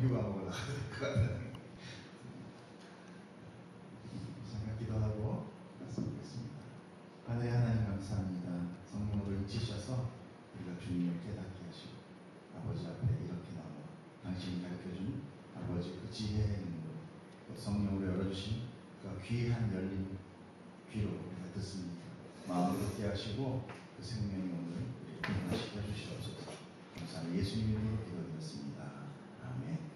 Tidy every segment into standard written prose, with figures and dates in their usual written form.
정규 과목을 나가야 될 것 같아요. 잠깐 기도하고 말씀드리겠습니다. 하늘의 하나님 감사합니다. 성령으로 인치셔서 우리가 주님을 깨닫게 하시고 아버지 앞에 이렇게 나와 당신이 가르쳐준 아버지 그 지혜의 눈으로 성령으로 열어주신 그 귀한 열린 귀로 우리가 듣습니다. 마음을 듣게 하시고 그 생명의 오늘 우리 일어나시게 해주시옵소서. 감사합니다. 예수님 이름으로 기도드렸습니다. 아멘.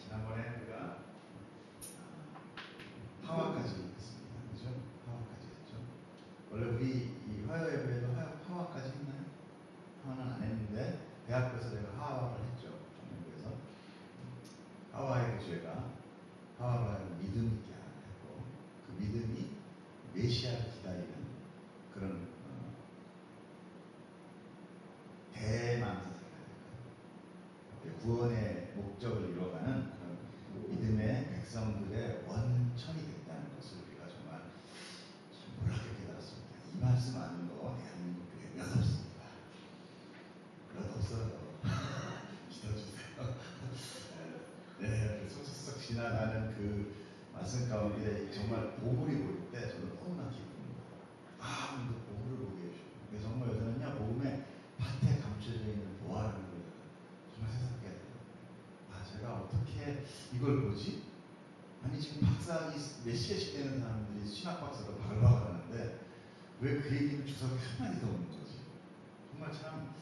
지난번에 우리가 화화까지 했습니다. 그죠? 화화까지 했죠. 원래 우리 이 화요 예배에도 화화까지 했나요? 화는 안 했는데 대학교에서 내가 화화를 했죠. 그래서 화화의 그 죄가 화화가 믿음 있게 했고 그 믿음이 메시아를 기다리는 그런 대망사사가 구원의 목적을 이뤄가는 그런 믿음의 백성들의 원천이 됐다는 것을 우리가 정말 참 놀랍게 깨달았습니다. 이 말씀 아는 거 대한민국 교회 몇 없습니다. 몇 없어요. 믿어주세요. 네, 쏙쏙 지나가는 그 말씀 가운데 정말 보물이 보일 때 저는 너무나 기쁩니다. 아무도 보물을 보게 해주시고 그래서 정말 요새는요 복음에 밭에 감춰져 있는 보화를 정말 세상에 제가 어떻게 이걸 보지? 아니 지금 박사학위 몇 시간씩 되는 사람들이 신학 박사로 바글바글 하는데 왜 그 얘기는 주석이 한마디도 없는 거지? 정말 참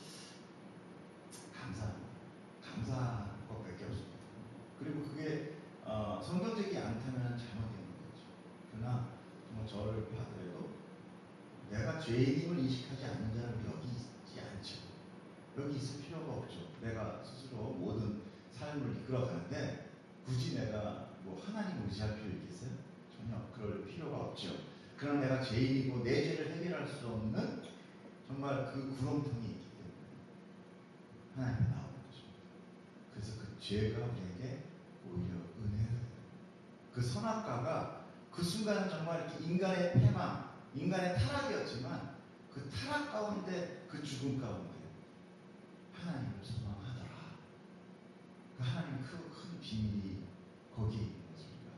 감사한 것밖에 없습니다. 그리고 그게 성경적이 않다면 잘못된 거죠. 그러나 정말 저를 봐더라도 내가 죄인임을 인식하지 않는 자는 여기 있지 않죠. 여기 있을 필요가 없죠. 내가 스스로 모든 삶을 이끌어가는데 굳이 내가 뭐 하나님을 의지할 필요 있겠어요? 전혀 그럴 필요가 없죠. 그러나 내가 죄인이고 내 죄를 해결할 수 없는 정말 그 구렁텅이 있기 때문에 하나님이 나오는 것입니다. 그래서 그 죄가 우리에게 오히려 은혜가 돼요. 그 선악과가 그 순간은 정말 이렇게 인간의 패망, 인간의 타락이었지만 그 타락 가운데 그 죽음 가운데 하나님을 소망하더라. 그 하나님 큰 비밀이 거기에 있는 것을 우리가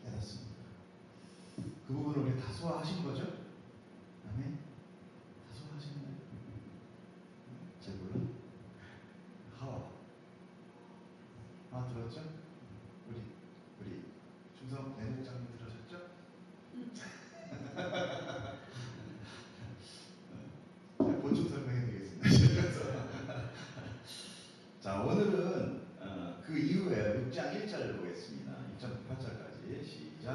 깨닫습니다. 그 부분을 우리 다 소화하신 거죠? 아멘? 다 소화하셨나요? 잘 몰라? 하와 들었죠? 우리 중성 내목장님 들으셨죠? 보충 설명해 드리겠습니다. 자, 오늘은 그 이후에 6장 1절을 보겠습니다. 6장 8절까지 시작.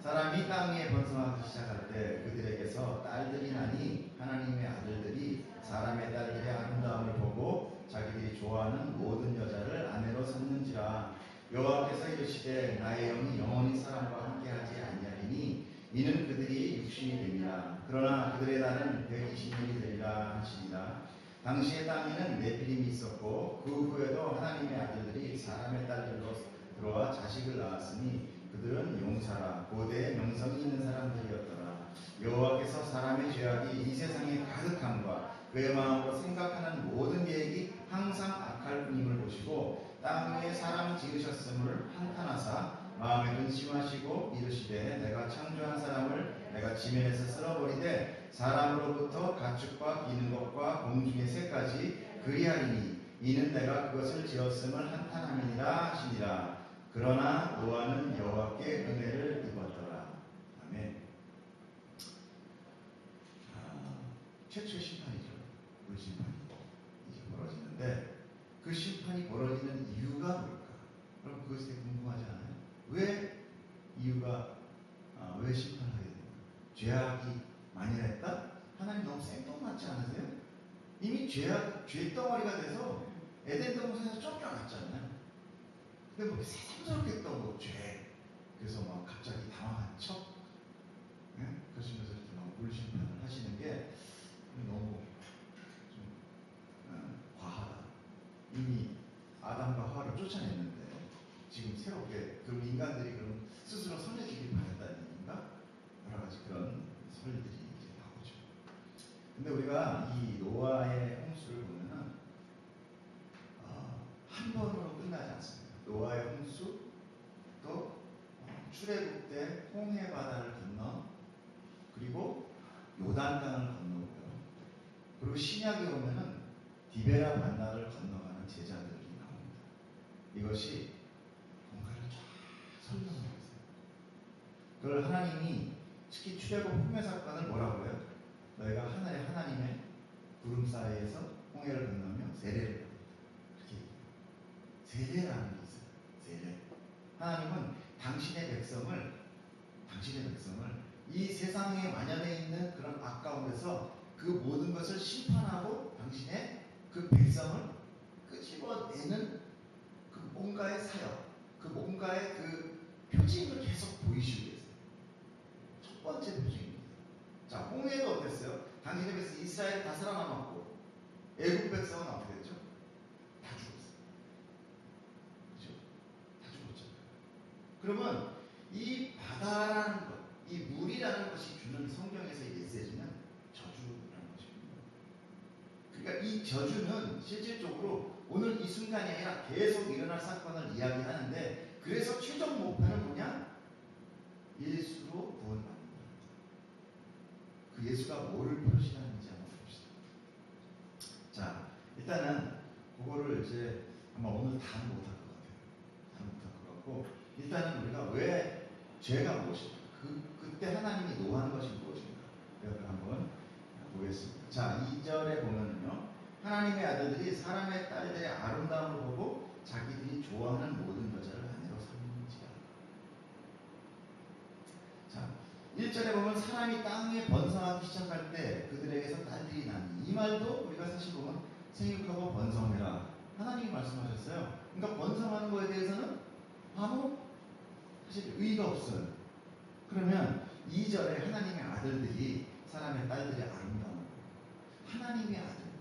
사람이 땅 위에 번성하기 시작할 때 그들에게서 딸들이 나니 하나님의 아들들이 사람의 딸들의 아름다움을 보고 자기들이 좋아하는 모든 여자를 아내로 삼는지라. 여호와께서 이르시되 나의 영이 영원히 사람과 함께하지 아니하리니 이는 그들이 육신이 됨이라. 그러나 그들의 날은 120년이 되리라 하시니라. 당시의 땅에는 네피림이 있었고 그 후에도 하나님의 아들들이 사람의 딸들로 들어와 자식을 낳았으니 그들은 용사라 고대의 명성이 있는 사람들이었더라. 여호와께서 사람의 죄악이 이 세상에 가득함과 그의 마음으로 생각하는 모든 계획이 항상 악할 뿐임을 보시고 땅 위에 사람 지으셨음을 한탄하사 마음에 근심하시고 이르시되 내가 창조한 사람을 내가 지면에서 쓸어버리되 사람으로부터 가축과 기는 것과 공중의 새까지 그리하리니 이는 내가 그것을 지었음을 한탄함이니라 하시니라. 그러나 노아는 여호와께 은혜를 입었더라. 아멘. 최초의 심판이죠. 물심판이 이제 벌어지는데 그 심판이 벌어지는 이유가 뭘까? 여러분 그것이 되게 궁금하지 않아요? 왜 이유가 왜 심판을 하게 됩니까? 죄악이 만연했다? 하나님 너무 생뚱맞지 않으세요? 이미 죄덩어리가 돼서 에덴 동산에서 쫓겨났잖아요. 근데 뭐 새삼스럽게 또 죄. 그래서 막 갑자기 당황한 척. 네? 그러시면서 이렇게 막 물심판을 하시는 게 너무 좀 과하다. 이미 아담과 하와를 쫓아냈는데 지금 새롭게 그럼 인간들이 그럼 스스로 선해지길 바랬다는 얘기인가? 여러 가지 그런 설들이 이제 나오죠. 근데 우리가 이 노아의 출애굽 때 홍해 바다를 건너 그리고 요단강을 건너고요. 그리고 신약에 오면은 디베라 반나를 건너가는 제자들이 나옵니다. 이것이 뭔가를 쫙 설명하고 있어요. 그걸 하나님이 특히 출애굽 홍해 사건을 뭐라고 해요? 너희가 하늘의 하나님의 구름 사이에서 홍해를 건너며 세례를 받는다. 이렇게 얘기해요. 세례라는 게 있어요. 세례. 하나님은 당신의 백성을 이 세상에 만연해 있는 그런 악 가운데서 그 모든 것을 심판하고 당신의 그 백성을 끄집어내는 그 뭔가의 사역, 그 뭔가의 그 표징을 계속 보이시기 위해서. 첫 번째 표징입니다. 자, 홍해도 어땠어요? 당신에 비해서 이스라엘 다 살아남았고 애국 백성은 어떻게 됐죠? 다 죽었어요. 그죠? 다 죽었잖아요. 그러면 이 바다라는 것, 이 물이라는 것이 주는 성경에서의 메시지는 저주라는 것입니다. 그러니까 이 저주는 실질적으로 오늘 이 순간이 아니라 계속 일어날 사건을 이야기하는데, 그래서 최종 목표는 뭐냐? 예수로 구원받는 거예요. 그 예수가 뭐를 표시하는지 한번 봅시다. 자, 일단은 그거를 이제 아마 오늘 다 못할 것 같아요. 다 못할 것 같고, 일단은 우리가 왜 죄가 무엇인가, 그때 하나님이 노하는 것이 무엇인가, 그걸 한번 보겠습니다. 자, 2절에 보면은요, 하나님의 아들들이 사람의 딸들의 아름다움을 보고 자기들이 좋아하는 모든 여자를 아내로 삼는지라. 자, 1절에 보면 사람이 땅에 번성하기 시작할 때 그들에게서 딸들이 나니, 이 말도 우리가 사실 보면 생육하고 번성해라 하나님이 말씀하셨어요. 그러니까 번성하는 거에 대해서는 아무 사실 의의가 없어요. 그러면 2절에 하나님의 아들들이 사람의 딸들의 아름다움, 하나님의 아들들,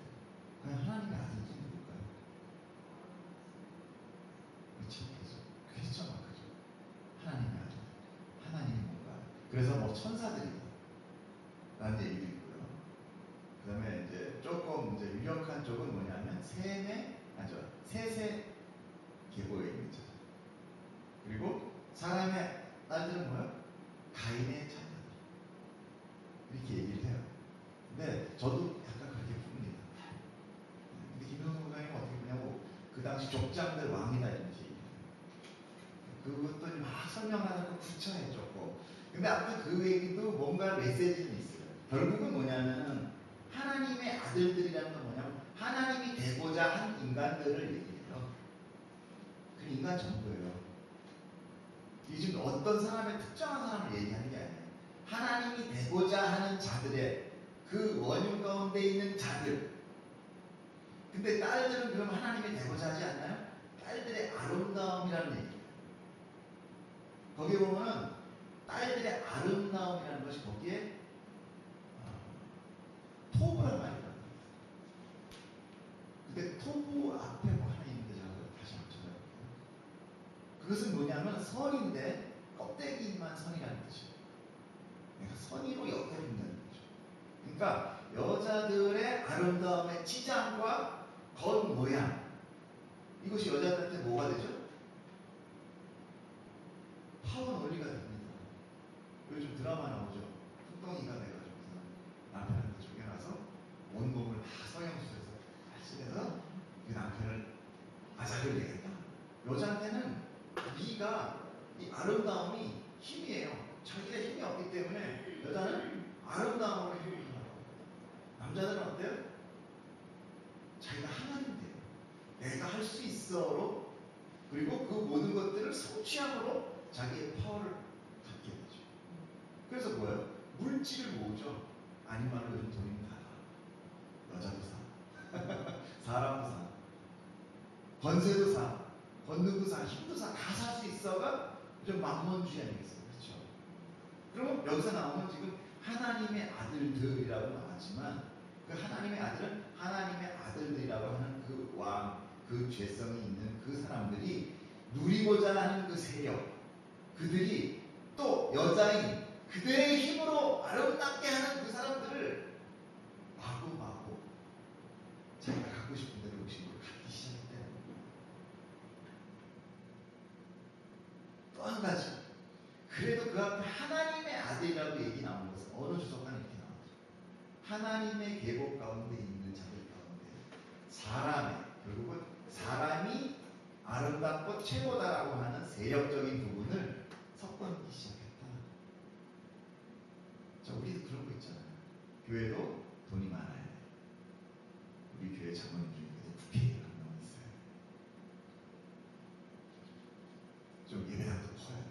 과연 하나님의 아들들이 누굴까요? 그렇죠. 그렇죠. 하나님의 아들, 하나님이 뭔가, 그래서 뭐 천사들이다 라는 얘기도 있고요. 그 다음에 이제 조금 이제 유력한 쪽은 뭐냐면 셋의 계보에 있는 자들, 그리고 사람의 딸들은 뭐예요? 가인의 자녀들, 이렇게 얘기를 해요. 근데 저도 약간 그렇게 풉니다. 근데 김영수 목사님은 어떻게 보냐고, 그 당시 족장들 왕이다 이렇게 얘기해요. 그것도 막 설명하는 거 구차해 조금. 근데 아무튼 그 얘기도 뭔가 메시지는 있어요. 결국은 뭐냐면은 하나님의 아들들이라는 건 뭐냐면 하나님이 되고자 한 인간들을 얘기해요. 그 인간 전부예요. 이 지금 어떤 사람의 특정한 사람을 얘기하는 게 아니에요. 하나님이 되고자 하는 자들의 그 원흉 가운데 있는 자들. 근데 딸들은 그럼 하나님이 되고자 하지 않나요? 딸들의 아름다움이라는 얘기예요. 거기에 보면은 딸들의 아름다움이라는 것이 거기에 토부란 말이 있어요. 근데 토부 앞에 뭐 하나 있는데 제가 다시 한번 찾아볼게요. 그것은 뭐냐면 선인데 껍데기만 선이라는 뜻이에요. 그러니까 선의로 엮여준다는 거죠. 그러니까 여자들의 아름다움의 치장과 겉모양, 이것이 여자들한테 뭐가 되죠? 파워 논리가 됩니다. 요즘 드라마 나오죠. 뚱덩이가 돼가지고 남편한테 죽여놔서 온몸을 다 성형수술해서 탈출해서 그 남편을 아작을 내겠다. 여자한테는 이가, 이 아름다움이 힘이에요. 자기가 힘이 없기 때문에 여자는 아름다움으로 힘을 하고, 남자들은 어때요? 자기가 하나님 돼요. 내가 할 수 있어로, 그리고 그 모든 것들을 성취함으로 자기의 파워를 갖게 되죠. 그래서 뭐예요? 물질을 모으죠. 아니면 요즘 돈이 다 여자도 사, 사람도 사, 권세도 사, 권능도 사, 힘도 사, 다 살 수 있어가 좀 만몬주의 아니겠어요? 그렇죠? 그러면 여기서 나오는 지금 하나님의 아들들이라고 나왔지만, 그 하나님의 아들은 하나님의 아들들이라고 하는 그 왕, 그 죄성이 있는 그 사람들이 누리고자 하는 그 세력, 그들이 또 여자인 그들의 힘으로 아름답게 하는 그 사람들을 마구마구 자기가 갖고 싶은 대로 욕심으로 갖기 시작했다는 거예요. 또 한 가지, 그래도 그 앞에 하나님의 아들이라고 얘기 나오는 것은 어느 주석가는 이렇게 나오죠. 하나님의 계보 가운데 있는 자들 가운데 결국은 사람이 아름답고 최고다라고 하는 세력적인 부분을 섞어놓기 시작했다. 자, 우리도 그런 거 있잖아요. 교회도 돈이 많아야 돼. 우리 교회 장로님 중에 국회의원 한 명 있어요. 좀 예배당도 커야 돼.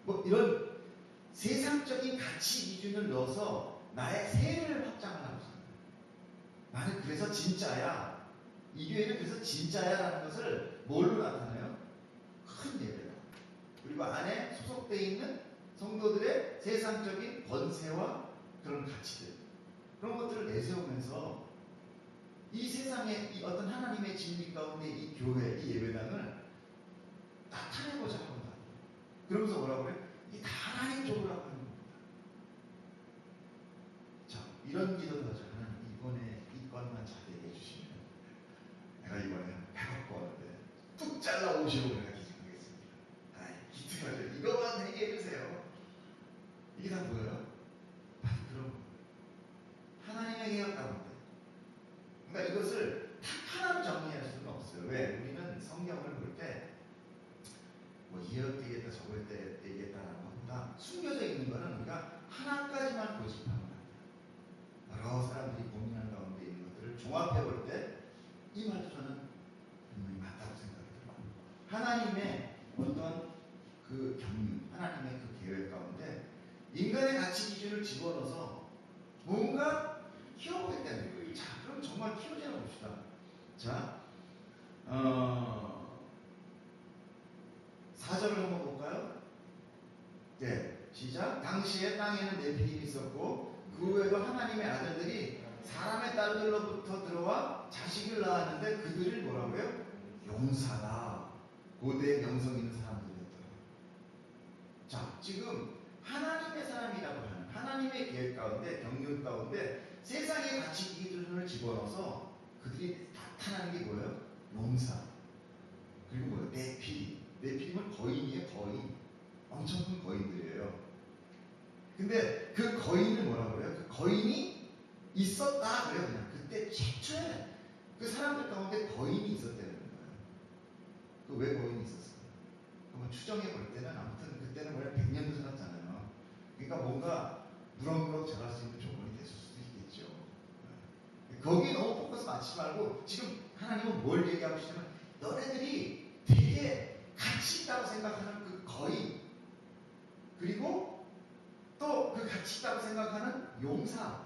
뭐 이런 세상적인 가치 기준을 넣어서 나의 세를 확장하려고 합니다. 나는 그래서 진짜야. 이 교회는 그래서 진짜야라는 것을 뭘로 나타내요? 큰 예배다. 그리고 안에 소속되어 있는 성도들의 세상적인 권세와 그런 가치들, 그런 것들을 내세우면서 이 세상에 이 어떤 하나님의 진리 가운데 이 교회, 이 예배당을 나타내고자 합니다. 그러면서 뭐라고 그래? 이게 다 하나님 쪽으로 하는 겁니다. 자, 이런 기도도 하죠. 하나님, 이번에 이 건만 잘 얘기해 주시면 내가 이번에 100억 버는데 뚝 잘라 50억을 내가 기증하겠습니다. 하나님, 기특하죠. 이거만 얘기해 주세요. 이게 다 뭐예요? 바로 그런 거예요. 하나님의 계획 가운데. 그러니까 이것을 딱 하나로 정리할 수는 없어요. 왜? 우리는 성경을 볼 때 뭐 이어 되겠다 저걸 때 되겠다라는 것보다 숨겨져 있는 것은 우리가 하나까지만 고집하는 거예요. 여러 사람들이 고민하는 가운데 있는 것들을 종합해 볼 때 이 말도 저는 분명히 맞다고 생각이 들어요. 하나님의 어떤 그 경륜, 하나님의 그 계획 가운데 인간의 가치 기준을 집어넣어서 뭔가 키워보겠다는 거예요. 자, 그럼 정말 키워져 봅시다. 자, 4절을 한번 볼까요? 네, 시작. 당시에 땅에는 네피림이 있었고 그 외에도 하나님의 아들들이 사람의 딸들로부터 들어와 자식을 낳았는데 그들을 뭐라고 해요? 용사다. 고대 명성 있는 사람들이었더라. 자, 지금 하나님의 사람이라고 하는 하나님의 계획 가운데 경륜 가운데 세상의 가치 기준을 집어넣어서 그들이 나타나는 게 뭐예요? 용사. 그리고 뭐예요? 네피림은 거인이에요. 거인. 엄청 큰 거인들이에요. 근데 그 거인을 뭐라고 그래요? 그 거인이 있었다 그래요. 그냥 그때 최초에 그 사람들 가운데 거인이 있었다는 거예요. 그 왜 거인이 있었어요? 그러면 추정해 볼 때는 아무튼 그때는 원래 100년도 살았잖아요. 그러니까 뭔가 무럭무럭 자랄 수 있는 조건이 됐을 수도 있겠죠. 거기에 너무 포커스 맞추지 말고 지금 하나님은 뭘 얘기하고 싶냐면 너네들이 되게 가치 있다고 생각하는 그 거인, 그리고 또 그 가치 있다고 생각하는 용사,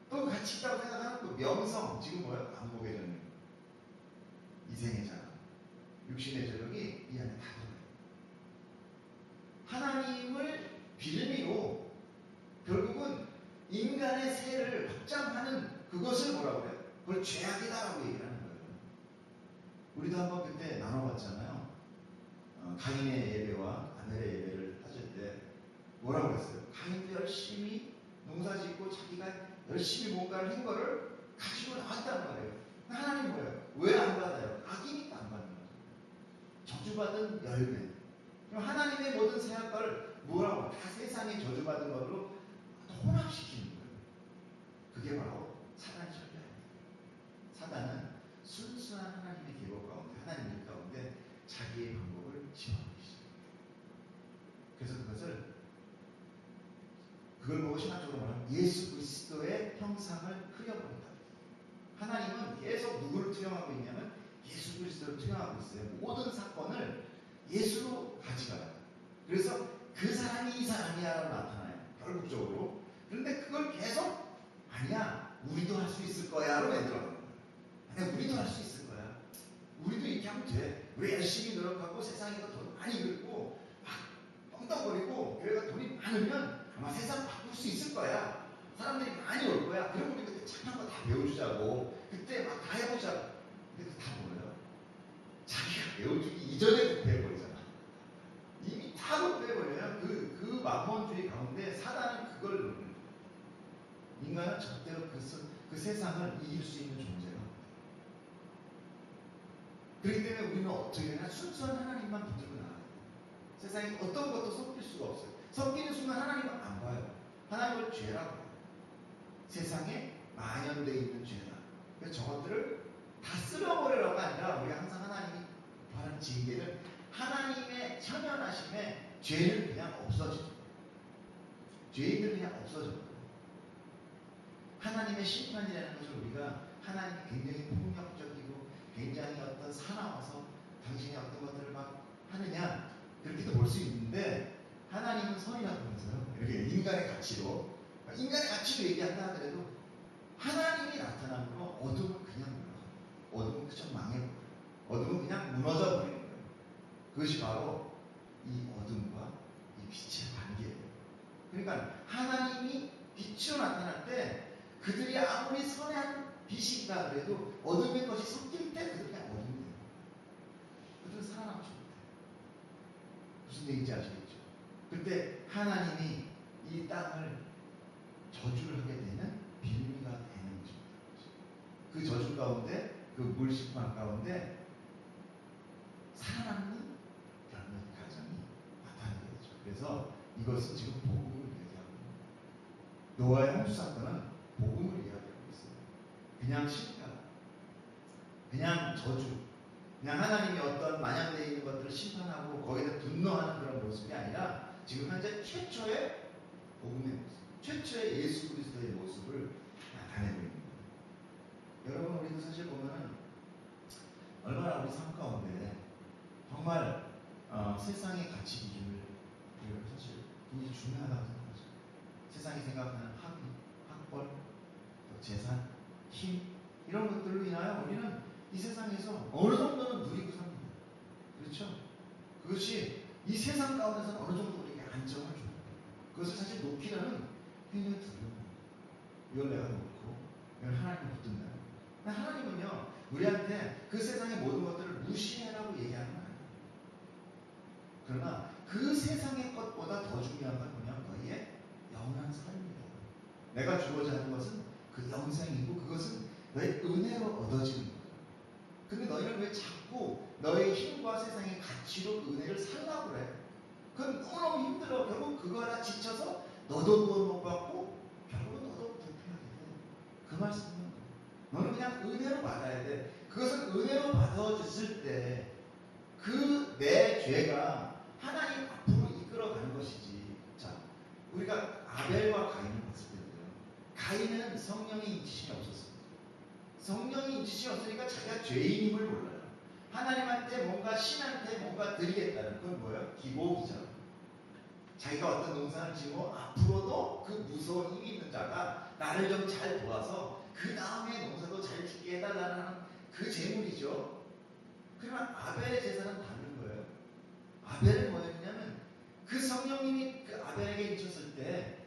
또 그 가치 있다고 생각하는 그 명성, 지금 뭐야? 안목의 전쟁, 이생의 자랑, 육신의 저력이 이 안에 다 들어요. 하나님을 빌미로 결국은 인간의 세를 확장하는 그것을 뭐라고 그래요? 그걸 죄악이다라고 얘기를 하는 거예요. 우리도 한번 그때 나눠봤잖아요. 가인의 예배와 아벨의 예배를 따질 때 뭐라고 그랬어요? 가인도 열심히 농사 짓고 자기가 열심히 뭔가를 한 거를 가지고 나왔단 말이에요. 하나님 뭐예요? 왜 안 받아요? 악이니까 안 받는 거죠. 저주받은 열매. 그럼 하나님의 모든 세상을 뭐라고? 다 세상에 저주받은 걸로 혼합시키는 거예요. 그게 바로 사단의 전략입니다. 사단은 순수한 하나님의 계획 가운데, 하나님의 가운데 자기의 방법을 집어넣기 시작합니다. 그래서 그걸 보고 신학적으로 말하면 예수 그리스도의 형상을 흐려버린다. 하나님은 계속 누구를 투영하고 있냐면 예수 그리스도를 투영하고 있어요. 모든 사건을 예수로 가져가요. 그래서 그 사람이 이 사람이야라고 나타나요. 결국적으로. 그런데 그걸 계속 아니야, 우리도 할 수 있을 거야로 만들어가는 거예요. 아니야, 우리도 할 수 있을 거야. 우리도 이렇게 하면 돼. 우리 열심히 노력하고 세상에서 돈 많이 벌고 막 뻥떡거리고 교회가 돈이 많으면 아마 세상 바꿀 수 있을 거야. 사람들이 많이 올 거야. 그럼 우리 그때 착한 거 다 배워주자고. 그때 막 다 해보자고. 근데 그거 다 뭐예요? 자기가 배워주기 이전에 국배해버리잖아. 이미 다 국배해버려요. 그 만몬주의 가운데 사단은 그걸 노리는 거예요. 인간은 절대로 그 세상을 이길 수 있는 존재가 없다. 그렇기 때문에 우리는 어떻게 해야 순수한 하나님만 붙들고 나가야 돼요. 세상에 어떤 것도 섞일 수가 없어요. 섞이는 순간 하나님은 안 봐요. 하나님을 죄라고 해요. 세상에 만연되어 있는 죄다. 그래서 저것들을 다 쓸어버리라고 아니라 우리가 항상 하나님이 바라는 징계는 하나님의 천연하심에 죄는 그냥 없어져. 죄인들 그냥 없어져. 하나님의 심판이라는 것을 우리가 하나님이 굉장히 폭력적이고 굉장히 어떤 사나워서 당신이 어떤 것들을 막 하느냐 그렇게도 볼 수 있는데 하나님은 선이라고 하면서요. 이렇게 인간의 가치로 얘기한다 하더라도 하나님이 나타나는 건 어둠은 그냥 무너져. 어둠은 그저 망해버려요. 어둠은 그냥 무너져 버리는 거예요. 그것이 바로 이 어둠과 이 빛의 관계예요. 그러니까 하나님이 빛으로 나타날 때 그들이 아무리 선한 빛이다 그래도 어둠의 것이 섞일 때 그들이 그냥 어둠이 돼요. 그들은 살아남지 못해요. 무슨 얘기인지 아시겠죠? 그때 하나님이 이 땅을 저주를 하게 되는 빌미가 되는 것입니다. 그 저주 가운데 그 물심판 가운데 살아남는 몇몇 가정이 나타나게 되죠. 그래서 이것은 지금 복음을 얘기하고 있습니다. 노아의 홍수 사건은 복음을 이야기하고 있어요. 그냥 실패, 그냥 저주, 그냥 하나님이 어떤 만연되어 있는 것들을 심판하고 거기에 분노하는 그런 모습이 아니라 지금 현재 최초의 복음의 모습, 최초의 예수 그리스도의 모습을 나타내고 있는 거예요. 여러분 우리도 사실 보면은 얼마나 우리 삶 가운데 정말 세상의 가치 기준을 우리가 사실 굉장히 중요하다고 생각하죠. 세상이 생각하는 학위, 학벌, 또 재산, 힘 이런 것들로 인하여 우리는 이 세상에서 어느 정도는 누리고 삽니다. 그렇죠? 그것이 이 세상 가운데서는 어느 정도 우리에게 안정을 줘요. 그것을 사실 놓기라는 굉장히 두려워요. 이걸 내가 놓고 이걸 하나님을 붙든다. 하나님은요 우리한테 그 세상의 모든 것들을 무시해라고 얘기하는 거예요. 그러나 그 세상의 것보다 더 중요한 건 뭐냐? 너희의 영원한 삶입니다. 내가 주고자 하는 것은 그 영생이고 그것은 너의 은혜로 얻어지는 거예요. 근데 너희는 왜 자꾸 너의 힘과 세상의 가치로 은혜를 살라고 그래? 그건 너무너무 힘들어. 결국 그거 하나 지쳐서 너도 구원 못 받고 결국은 너도 불편하게 돼. 그 말씀은 너는 그냥 은혜로 받아야 돼. 그것을 은혜로 받아줬을 때 그 내 죄가 하나님 앞으로 이끌어가는 것이지. 자, 우리가 아벨과 가인을 봤을 때도요. 가인은 성령의 인지심이 없었습니다. 성령의 인지심이 없으니까 자기가 죄인임을 몰라요. 하나님한테 뭔가 신한테 뭔가 드리겠다는 그건 뭐예요? 기복이죠. 자기가 어떤 농사를 지고 앞으로도 그 무서운 힘이 있는 자가 나를 좀 잘 도와서 그 다음에 농사도 잘 짓게 해달라는 그 재물이죠. 그러나 아벨의 제사는 다른 거예요. 아벨은 뭐였냐면 그 성령님이 그 아벨에게 인쳤을 때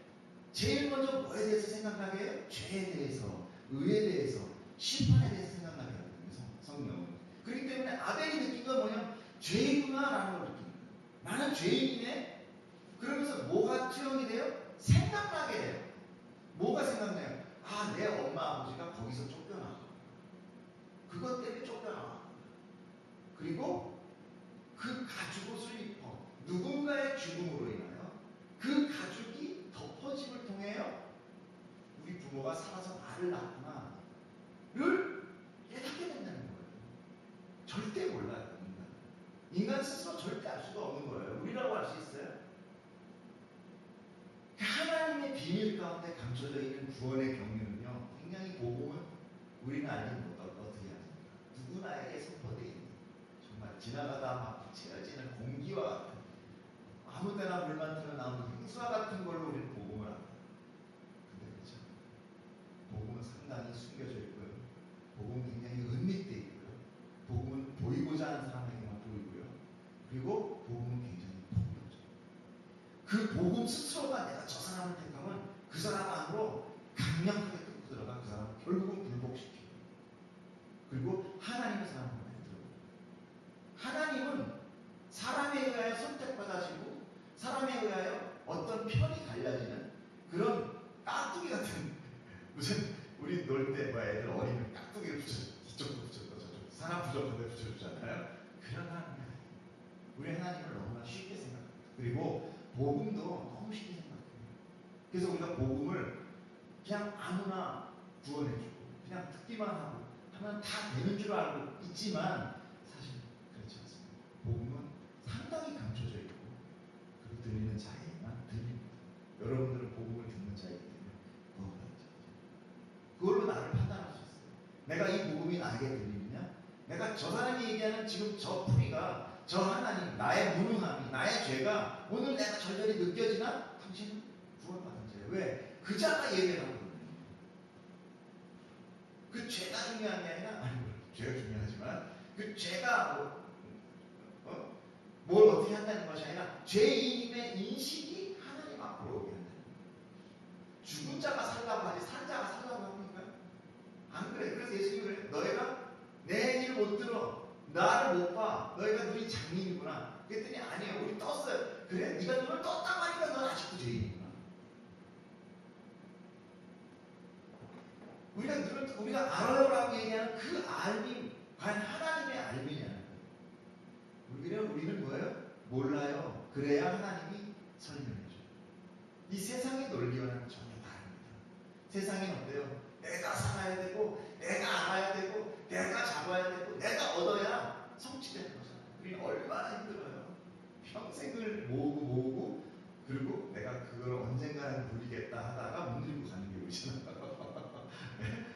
제일 먼저 뭐에 대해서 생각나게 해요? 죄에 대해서, 의에 대해서, 심판에 대해서 생각나게 하거든요. 성령은. 그렇기 때문에 아벨이 느낀 건 뭐냐? 죄이구나라는 걸 느낀 거예요. 나는 죄인이네? 그러면서 뭐가 투영이 돼요? 생각나게 돼요. 뭐가 생각나요? 아, 내 엄마 아버지가 거기서 쫓겨나. 그것 때문에 쫓겨나. 그리고 그 가죽 옷을 입어 누군가의 죽음으로 인하여 그 가죽이 덮어짐을 통해요. 우리 부모가 살아서 나를 낳구나를 깨닫게 된다는 거예요. 절대 몰라요. 인간 스스로 절대 알 수가 없는 거예요. 우리라고 알 수 있어요. 하나님의 비밀 가운데 감춰져 있는 구원의 경륜은요, 굉장히 복음은 우리는 알지 못하고 어떻게 합니까? 누구나에게 선포되어 있는 정말 지나가다 막 채워지는 공기와 같은 아무 때나 물만 틀어나오는 행수와 같은 걸로 우리는 복음을 합니다. 근데 그렇죠. 복음은 상당히 숨겨져 있고요. 복음은 굉장히 은밀되어 있고요. 복음은 보이고자 하는 사람에게만 보이고요. 그리고 복음은 굉장히 폭력적이에요. 그 복음 스스로가 내가 저 사람을 택하면 그 사람 안으로 강력하게 끌고 들어가 그 사람을 결국은 굴복시키고 그리고 하나님의 사람을 만들어요. 하나님은 사람에 의하여 선택받아지고 사람에 의하여 어떤 편이 갈라지는 그런 깍두기 같은 무슨 우리 놀 때 뭐 애들 어리면 깍두기를 붙여 이쪽도 붙였고 저쪽 사람 부족한데 붙여주잖아요. 그런 하나님 우리 하나님을 너무나 쉽게 생각합니다. 그리고 복음도 너무 쉽게 생각해요. 그래서 우리가 복음을 그냥 아무나 구원해주고 그냥 듣기만 하고 하면 다 되는 줄 알고 있지만 사실 그렇지 않습니다. 복음은 상당히 감춰져 있고 그리고 들리는 자에게만 들립니다. 여러분들은 복음을 듣는 자이기 때문에 너무나 그걸로 나를 판단할 수 있어요. 내가 이 복음이 나에게 들리느냐? 내가 저 사람이 얘기하는 지금 저 풀이가 저 하나님 나의 무능함이 나의 죄가 오늘 내가 절절히 느껴지나? 당신은 구원받은 자예요. 왜? 그 자가 예배라고 그 죄가 중요한 게 아니라 죄가 중요하지만 그 죄가 뭘 어떻게 한다는 것이 아니라 죄인임의 인식이 하나님 앞으로 오게 한다는 거예요. 죽은 자가 살라고 하지 산 자가 살라고 합니까? 안 그래. 그래서 예수님이 그래. 너희가 내 얘기를 못 들어. 나를 못 봐. 너희가 눈이 장님이구나. 그랬더니 아니에요. 우리 떴어요. 그래. 네가 눈을 떴단 말이니까 넌 아직도 죄인이구나. 우리가 알아라고 얘기하는 그 알미 과연 하나님의 알미냐? 우리는 뭐예요? 몰라요. 그래야 하나님이 설명해줘요. 이 세상의 논리와는 전혀 다릅니다. 세상이 어때요? 내가 살아야 되고, 내가 알아야 되고, 내가 잡아야 되고, 내가 얻어야 성취되는 거잖아요. 우리는 얼마나 힘들어요. 평생을 모으고, 그리고 내가 그걸 언젠가는 누리겠다 하다가 못 누리고 가는 게 우리잖아요.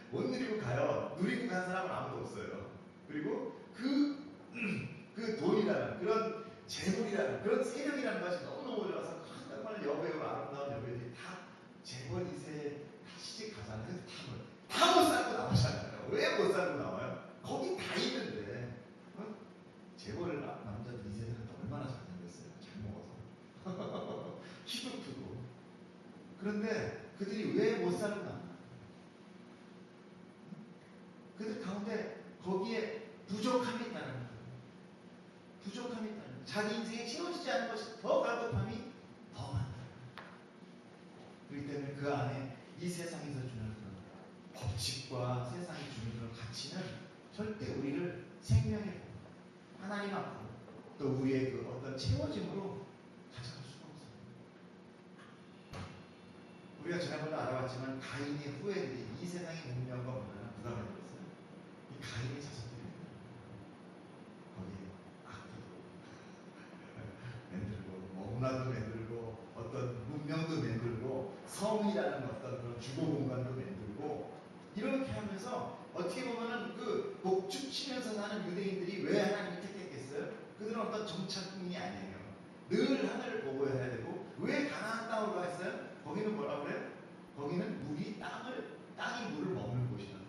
못 누리고 가요. 누리고 간 사람은 아무도 없어요. 그리고 그 돈이라는 그런 재물이라는 그런 세력이라는 것이 너무너무 좋아서 정말 여배우 아름다운 여배우들이 다 재벌 2세에 다 시집 가잖아요. 다 못 살고 나오잖아요. 왜 못 살고 나와요? 거기 다 있는데 재벌 남자들 2세들은 얼마나 잘생겼어요. 잘 먹어서 키도 크고 그런데 그들이 왜 못 살고 나와요? 그들 가운데 거기에 부족함이 있다는 거예요. 부족함이 있다는 거예요. 자기 인생에 채워지지 않은 것이 더 갈급함이 더 많다. 그렇기 때문에 그 안에 이 세상에서 주는 그런 법칙과 세상이 주는 그런 가치는 절대 우리를 생명의 하나님 앞으로 또 우리의 그 어떤 채워짐으로 가져갈 수가 없어요. 우리가 지난번에 알아봤지만 가인의 후예들이 이 세상의 운명과 문화는 누가 만들었어요? 이 가인의 자손들입니다. 거기에 악기도 만들고 문화도 만들고 어떤 문명도 만들고 성이라는 어떤 그런 주거 공간도 만들고 이렇게 하면서 어떻게 보면은 그 목축 치면서 사는 유대인들이 왜 하나님을 택했겠어요? 그들은 어떤 정착민이 아니에요. 늘 하늘을 보고 해야 되고 왜 가나안 땅으로 갔어요? 거기는 뭐라 그래요? 거기는 땅이 물을 먹는 곳이라고.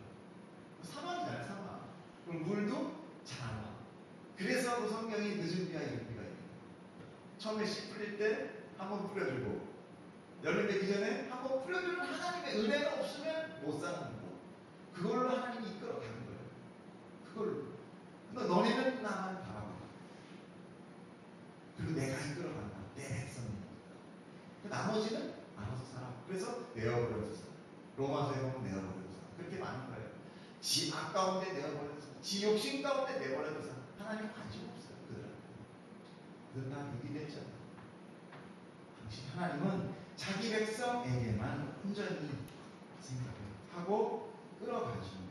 사막이잖아요, 사막. 그럼 물도 잘 안 와. 그래서 그 성경이 늦은 비와 이른 비가 있는 처음에 씨 뿌릴 때 한번 뿌려주고 열매 맺기 전에 한번 뿌려주는 하나님의 은혜가 없으면 못 사는 거. 그걸로 하나님이 이끌어가는 거예요. 그걸로. 근데 너희는 나만 바라봐. 그리고 내가 이끌어간다. 내 백성이니까. 그 나머지는 알아서 살아. 그래서 내어버려서 로마서에 보면 내어버려서 그렇게 많은 거예요. 지 아까운데 내어버려서 지 욕심 가운데 내버려서 하나님 관심 없어요. 그들은 다 유기됐잖아요. 당신 하나님은 자기 백성에게만 온전히 생각을 하고 끌어가시는 거예요.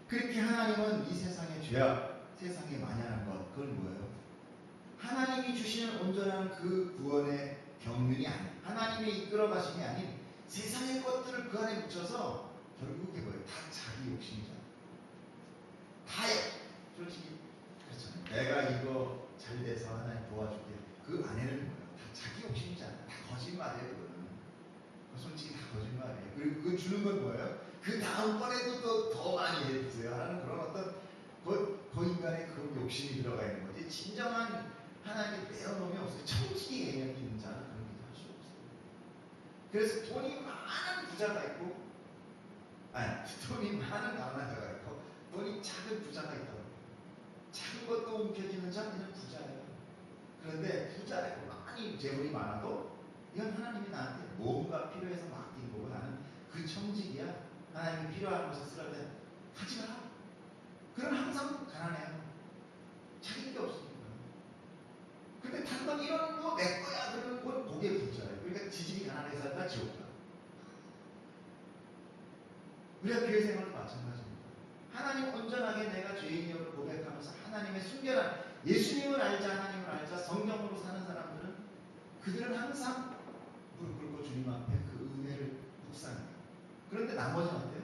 그렇게 하나님은 이 세상의 죄악, 세상에 만연한 것, 그건 뭐예요? 하나님이 주시는 온전한 그 구원의 경륜이 아닌 하나님이 이끌어 가심이 아닌 세상의 것들을 그 안에 묻혀서 결국에 뭐예요? 다 자기 욕심이잖아요. 솔직히 그렇잖아요. 내가 이거 잘 돼서 하나님 도와줄게. 그 안에는 뭐예요? 다 자기 욕심이잖아요. 다 거짓말이에요. 그거는. 솔직히 다 거짓말이에요. 그리고 그 주는 건 뭐예요? 그 다음번에도 또 더 많이 해주세요 하는 그런 어떤 그 인간의 그런 욕심이 들어가 있는 거지. 진정한 하나님의 내어놓음이 없어요. 천직의 개념이 있는 자는 그런 게 할 수 없어요. 그래서 돈이 많은 부자가 있고, 돈이 많은 가난한 자가 있고, 돈이 작은 부자가 있다고. 작은 것도 움켜쥐는 자는 부자예요. 그런데 부자고 많이 재물이 많아도 이건 하나님이 나한테 뭔가 필요해서 맡긴 거고 나는 그 청직이야. 하나님이 필요한 것을 쓰라고 때 하지 마라. 그럼 항상 가난해요. 자기 게 없으니까. 근데 단번 이런 거 내 거야 그러면 곧 고개 붙잖아요. 그러니까 지질이 가난하게 살다 지옥 가. 우리가 교회 생활도 마찬가지입니다. 하나님 온전하게 내가 죄인이라고 고백하면서 하나님의 순결한 예수님을 알자, 하나님을 알자, 성령으로 사는 사람들은 그들은 항상 무릎 꿇고 주님 앞에 그 은혜를 묵상해요. 그런데 나머지는 어때요?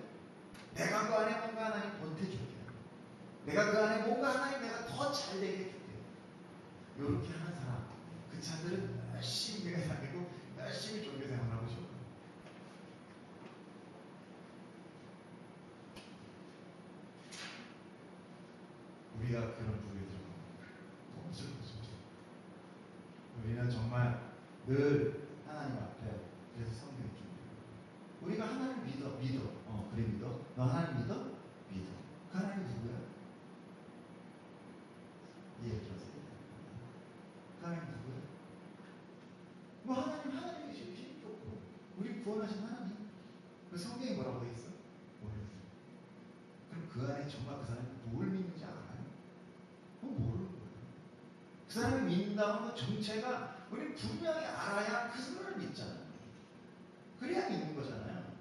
내가 그 안에 뭔가 하나님 보태줄게. 내가 그 안에 뭔가 하나님 내가 더 잘 되게 해줄게. 이렇게 하는 사람, 그 자들은 열심히 교회 다니고 열심히 종교 생활하고 싶어요. 우리가 그런 부류에 들어갑니다. 너무 슬프죠. 우리는 정말 늘 하나님 앞에 그래서 성경이 준비해요. 우리가 하나님 믿어. 그래 믿어. 너 하나님 믿어? 믿어. 그 하나님 누구야? 예를 들어서 그 하나님 누구야? 뭐 하나님이 제일 좋고 우리 구원하신 하나님. 그 성경이 뭐라고 돼 있어? 모르겠어요. 그럼 그 안에 정말 그 사람이 뭘 믿는지 알아요? 모르는 거예요. 그 사람이 믿는다는 그 정체가 우리 분명히 알아야 그 사람을 믿잖아요. 그래야 믿는 거잖아요.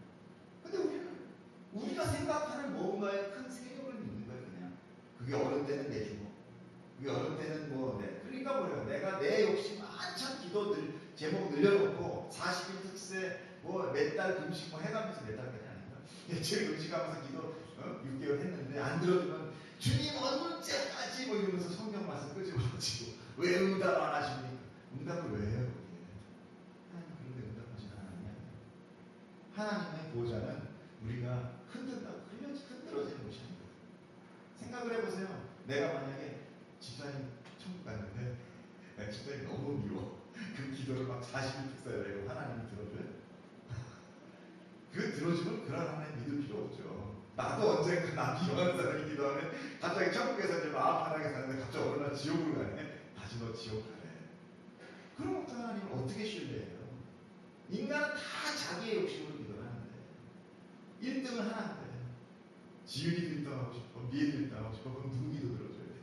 근데 우리가 생각하는 뭔가의 큰 세력을 믿는 거예요, 그냥. 그게 어른 때는 내 주먹. 그게 어른 때는 그러니까 뭐예요? 내가 내 욕심 한참 기도 제목 늘려놓고 40일 특세 몇 달 금식 해가면서 몇 달까지 아닌가? 예초에 금식하면서 기도 6개월 했는데 안 들어주면 주님 언제까지 이러면서 성경 말씀 끄집어가지고 왜 응답 안 하십니까? 응답을 왜 해요? 하나님 그런데 응답하시는 하나님이 아니에요. 하나님의 보좌는 우리가 흔들어지는 곳이 아니에요. 생각을 해보세요. 내가 만약에 집사님 천국 갔는데 집사님 너무 미워. 그 기도를 막 40일 특사를 해고 하나님이 들어줘요? 그 들어주면 그런 하나님 믿을 필요 없죠. 나도 언젠가 나 비방하는 사람이 기도하면 갑자기 천국에서 이제 마음 편하게 사는데 갑자기 어느 날 지옥으로 가네. 다시 너 지옥 가래. 그럼 어떤 하나님을 어떻게 신뢰해요? 인간은 다 자기의 욕심으로 기도를 하는데 1등을 하나인데 지은이도 1등 하고 싶어, 미애도 1등 하고 싶어. 그럼 누구 기도 들어줘야 돼?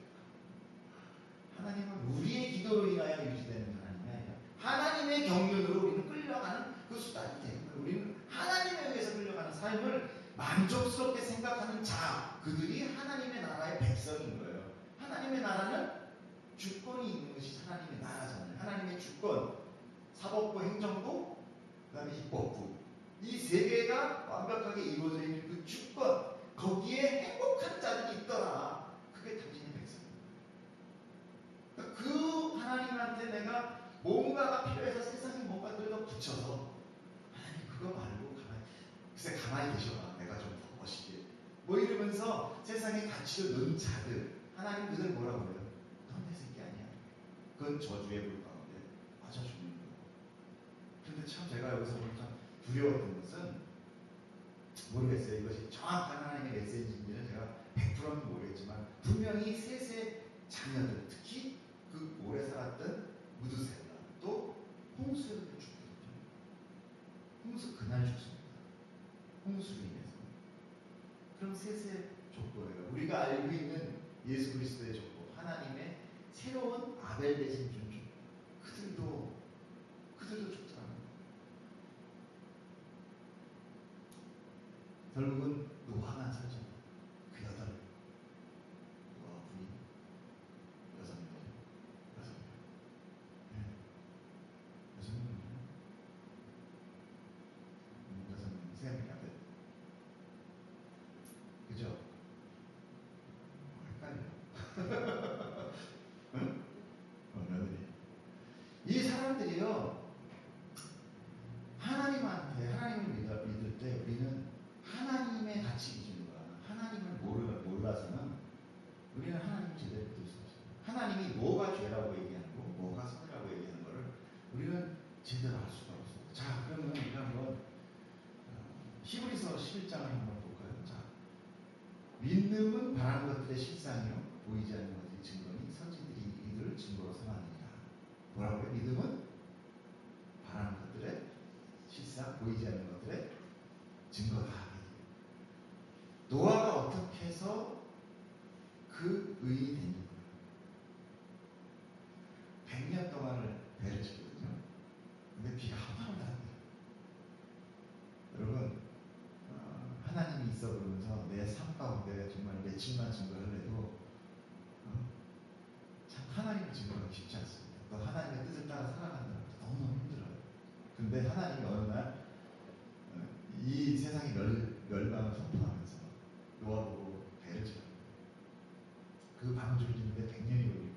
하나님은 우리의 기도로 인하여 유지되는 하나님이 아니라 하나님의 경륜으로 우리는 끌려가는 그 수단이 되는 거예요. 우리는 하나님에 의해서 끌려가는 삶을 만족스럽게 생각하는 자, 그들이 하나님의 나라의 백성인 거예요. 하나님의 나라는 주권이 있는 것이 하나님의 나라잖아요. 하나님의 주권, 사법부, 행정부, 그 다음에 입법부, 이 세 개가 완벽하게 이루어져 있는 그 주권, 거기에 행복한 자들이 있더라. 그게 당신의 백성입니다. 그 하나님한테 내가 뭔가가 필요해서 세상에 뭔가를 더 붙여서 하나님 그거 말고 가만히 계셔봐. 내가 좀 더 멋있게 이러면서 세상에 가치를 넣은 자들, 하나님 그들 뭐라고 그래요? 넌 내 새끼 아니야. 그건 저주의 불 가운데 맞아 죽는 거예요. 그런데 참 제가 여기서 보면 참 두려웠던 것은 모르겠어요. 이것이 정확한 하나님의 메시지인지는 제가 100%는 모르겠지만 분명히 셋의 자녀들, 특히 그 오래 살았던 무드셀라 또 홍수를 죽거든요. 홍수 그날 죽습니다. 홍수로 인해서. 그럼 셋의 족보예요. 우리가 알고 있는 예수 그리스도의 족보, 하나님의 새로운 아벨 대신 존중. 그들도 죽더라고요. 결국은 노아만 살죠. 그 노아 부인 6명. 네. 6명이요. 6명, 3명이 아들. 그죠? 헷갈려. 응? 며느리. 이 사람들이요, 하나님을 믿을 때 우리는 하나님의 가치 기준과 하나님을 몰라서는 우리는 하나님을 제대로 믿을 수 없어요. 하나님이 뭐가 죄라고 얘기하는 거, 뭐가 선이라고 얘기하는 거를 우리는 제대로 알 수가 없어요. 자, 그러면 우리가 한번 히브리서 11장을 한번 볼까요? 자, 믿음은 바라는 것들의 실상이요 보이지 않는 것들의 증거니 선지들이 이들을 증거로 삼았느니라. 뭐라고요? 믿음은 바라는 것들의 실상, 보이지 않는 것들의 증거다. 노아가 어떻게 해서 그 의인이 됐는가? 100년 가운데 정말 며칠만 증거를 해도 참 하나님을 증거하기 쉽지 않습니다. 또 하나님의 뜻을 따라 살아간다는 것도 너무너무 힘들어요. 그런데 하나님이 어느 날 이 세상의 멸망을 선포하면서 노아 보고 배를 쳐요. 그 방주를 짓는데 100년이 걸리고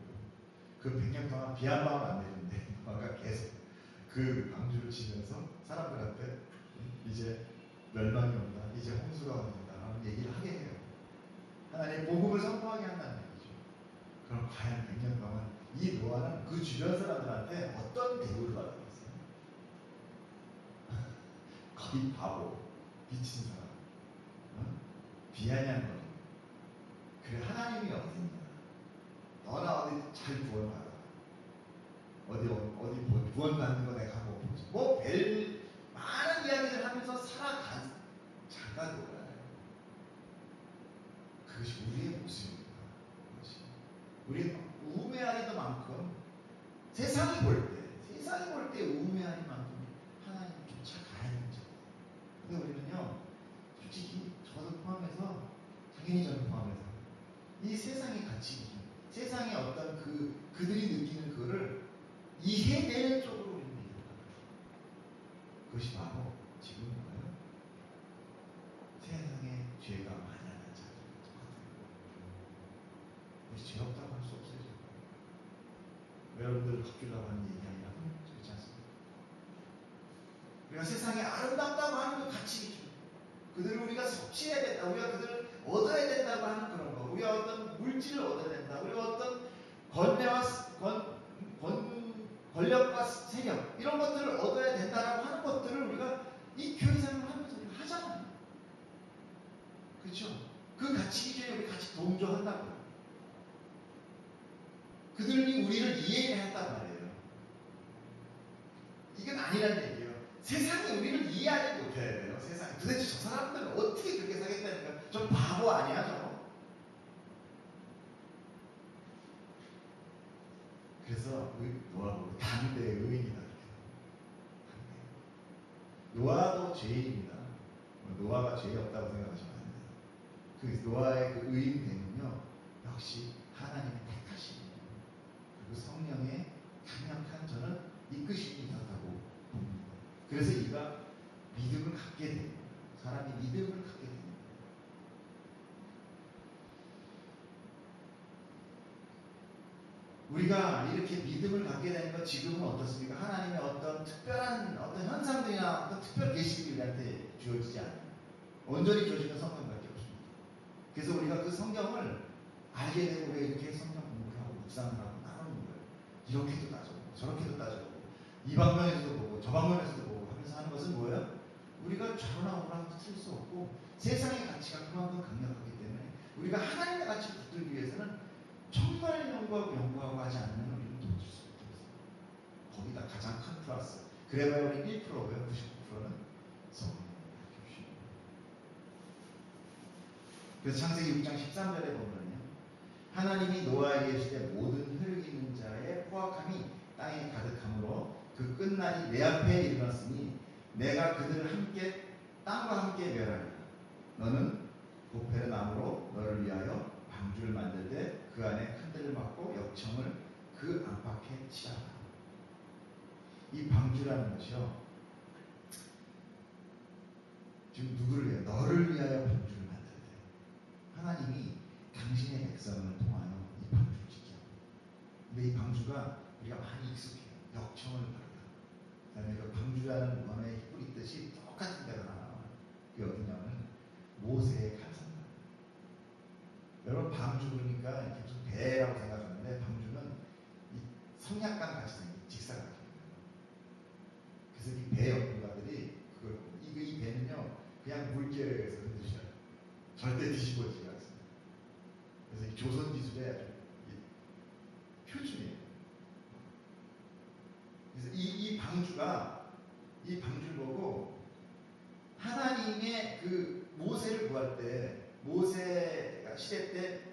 그 100년 동안 비 한 방울 안 내리는데 노아가 계속 그 방주를 치면서 사람들한테 이제 멸망이 온다, 이제 홍수가 온다라는 얘기를 하게 해요. 하나님의 복음을 선포하게 한다는 얘기죠. 그럼 과연 100년 동안 이 노아는 그 주변 사람들한테 어떤 대우를 받았겠어요? 거의 바보, 미친 사람, 비아냥거리. 그래 하나님이 어딨냐? 너나 어디 잘 구원받아. 어디 구원받는 거 내가 하고 보지. 많은 이야기를 하면서 살아간 잠깐 놀아요. 그것이 우리의 모습입니다. 우리는 우매하리만큼 세상이 볼 때 우매하리만큼 하나님 쫓아가야 되는 거죠. 근데 우리는요, 솔직히 저도 포함해서, 당연히 저는 포함해서 이 세상의 가치, 세상의 어떤 그들이 느끼는 그거를 이해되는 쪽으로 우리는 믿어요. 그것이 바로 지금 뭐예요? 세상에 죄가 많아난 자들 똑같아요. 우리 죄 없다고 할 수 없어요. 여러분들 바뀌려고 하는 얘기 아니라 그렇지 않습니까? 우리가 세상에 아름답다고 하는 것 가치이죠. 그들을 우리가 섭취해야 된다. 우리가 그들을 얻어야 된다고 하는 그런 거. 우리가 어떤 물질을 얻어야 된다. 우리가 어떤 권력과 세력 이런 것들을 얻어야 된다라고 하는 것들을 우리가 이 교회 생활을 하면서 우리가 하잖아요. 그렇죠? 그 가치 기준에 우리 같이 동조한다고요. 그들이 우리를 이해해야 한단 말이에요. 이건 아니라는 얘기예요. 세상이 우리를 이해하지 못해야 돼요. 세상이 도대체 저 사람들은 어떻게 그렇게 사겠다니까. 저 바보 아니야 저거. 그래서 노아가 당대의 의인이다. 노아도 죄인입니다. 노아가 죄 없다고 생각하시면 안 돼요. 그 노아의 그 의인됨은요 역시 하나님의 택하심이에요. 그리고 성령의 강력한 저는 이끄심이 있었다고 봅니다. 그래서 이가 믿음을 갖게 됩니다. 사람이 믿음을 갖게 됩니다. 우리가 이렇게 믿음을 갖게 되는 건 지금은 어떻습니까? 하나님의 어떤 특별한 어떤 현상들이나 어떤 특별 계시들이 우리한테 주어지지 않아요. 온전히 주어지는 성경밖에 없습니다. 그래서 우리가 그 성경을 알게 되고 왜 이렇게 성경 공부를 하고 묵상을 하고 나누는 거예요. 이렇게도 따져보고 저렇게도 따져보고 이 방면에서도 보고 저 방면에서도 보고 하면서 하는 것은 뭐예요? 우리가 좌로나 우로나 틀릴 수 없고 세상의 가치가 그만큼 강력하기 때문에 우리가 하나님의 가치를 붙들기 위해서는 정말 연구하고 하지 않으면 우리는 도울 수 없어요. 거기다 가장 큰 플러스. 그래봐야 우리 1%고요. 99%는 성령의 교육입니다. 그래서 창세기 6장 13절에 보면요. 하나님이 노아에게 이르시되 모든 혈육 있는 자의 포악함이 땅에 가득함으로 그 끝날이 내 앞에 이르렀으니 내가 그들을 함께 땅과 함께 멸하리라. 너는 보페르 나무로 너를 위하여 방주를 만들 때 그 안에 칸들을 막고 역청을 그 안팎에 치라. 이 방주라는 것이요. 지금 누구를 위하여? 너를 위하여 방주를 만들 때 하나님이 당신의 백성을 통하여 이 방주를 짓게 합니다. 근데 이 방주가 우리가 많이 익숙해요. 역청을 바르다. 그다음에 그 방주라는 원어의 히브리 뜻이 똑같은 데가 나와요. 그게 어디냐면 모세의 칼산다. 여러분 방주 그러니까 이렇게 무슨 배라고 생각하는데 방주는 이 성냥감 같이 생긴 직사각형이에요. 그래서 이 배 연구가들이 이 배는요 그냥 물결에서 흔드셔요. 절대 뒤집어지지 않습니다. 그래서 이 조선 기술의 아주 표준이에요. 그래서 이 방주를 보고 하나님의 그 모세를 구할 때 모세가 시대 때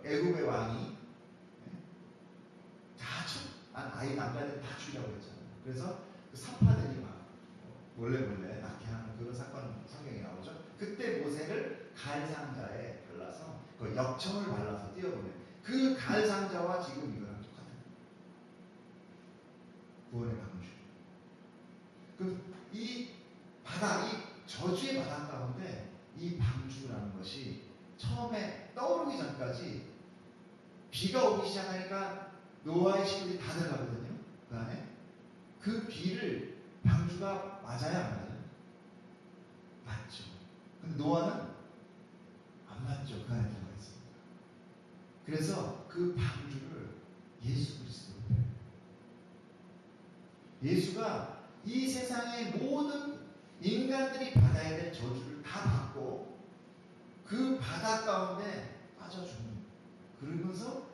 애굽의 왕이 다 아이 남자들 다 죽이라고 했잖아요. 그래서 그 사파들이 막 몰래 낳게 하는 그런 사건 성경에 나오죠. 그때 모세를 갈상자에 발라서 그 역청을 발라서 띄어보내. 그 갈상자와 지금 이거랑 똑같은 구원의 방주. 이 바다, 이 저주의 바다 가운데 이 방주라는 것이 처음에 떠오르기 전까지 비가 오기 시작하니까 노아의 식구들이 다 들어가거든요. 그 안에. 그 비를 방주가 맞아야 안 맞아요? 맞죠. 근데 노아는 안 맞죠. 그 안에 들어가 있습니다. 그래서 그 방주를 예수 그리스도로 표현해요. 예수가 이 세상의 모든 인간들이 받아야 될 저주를 다 받고 그 바다 가운데 빠져 죽는, 그러면서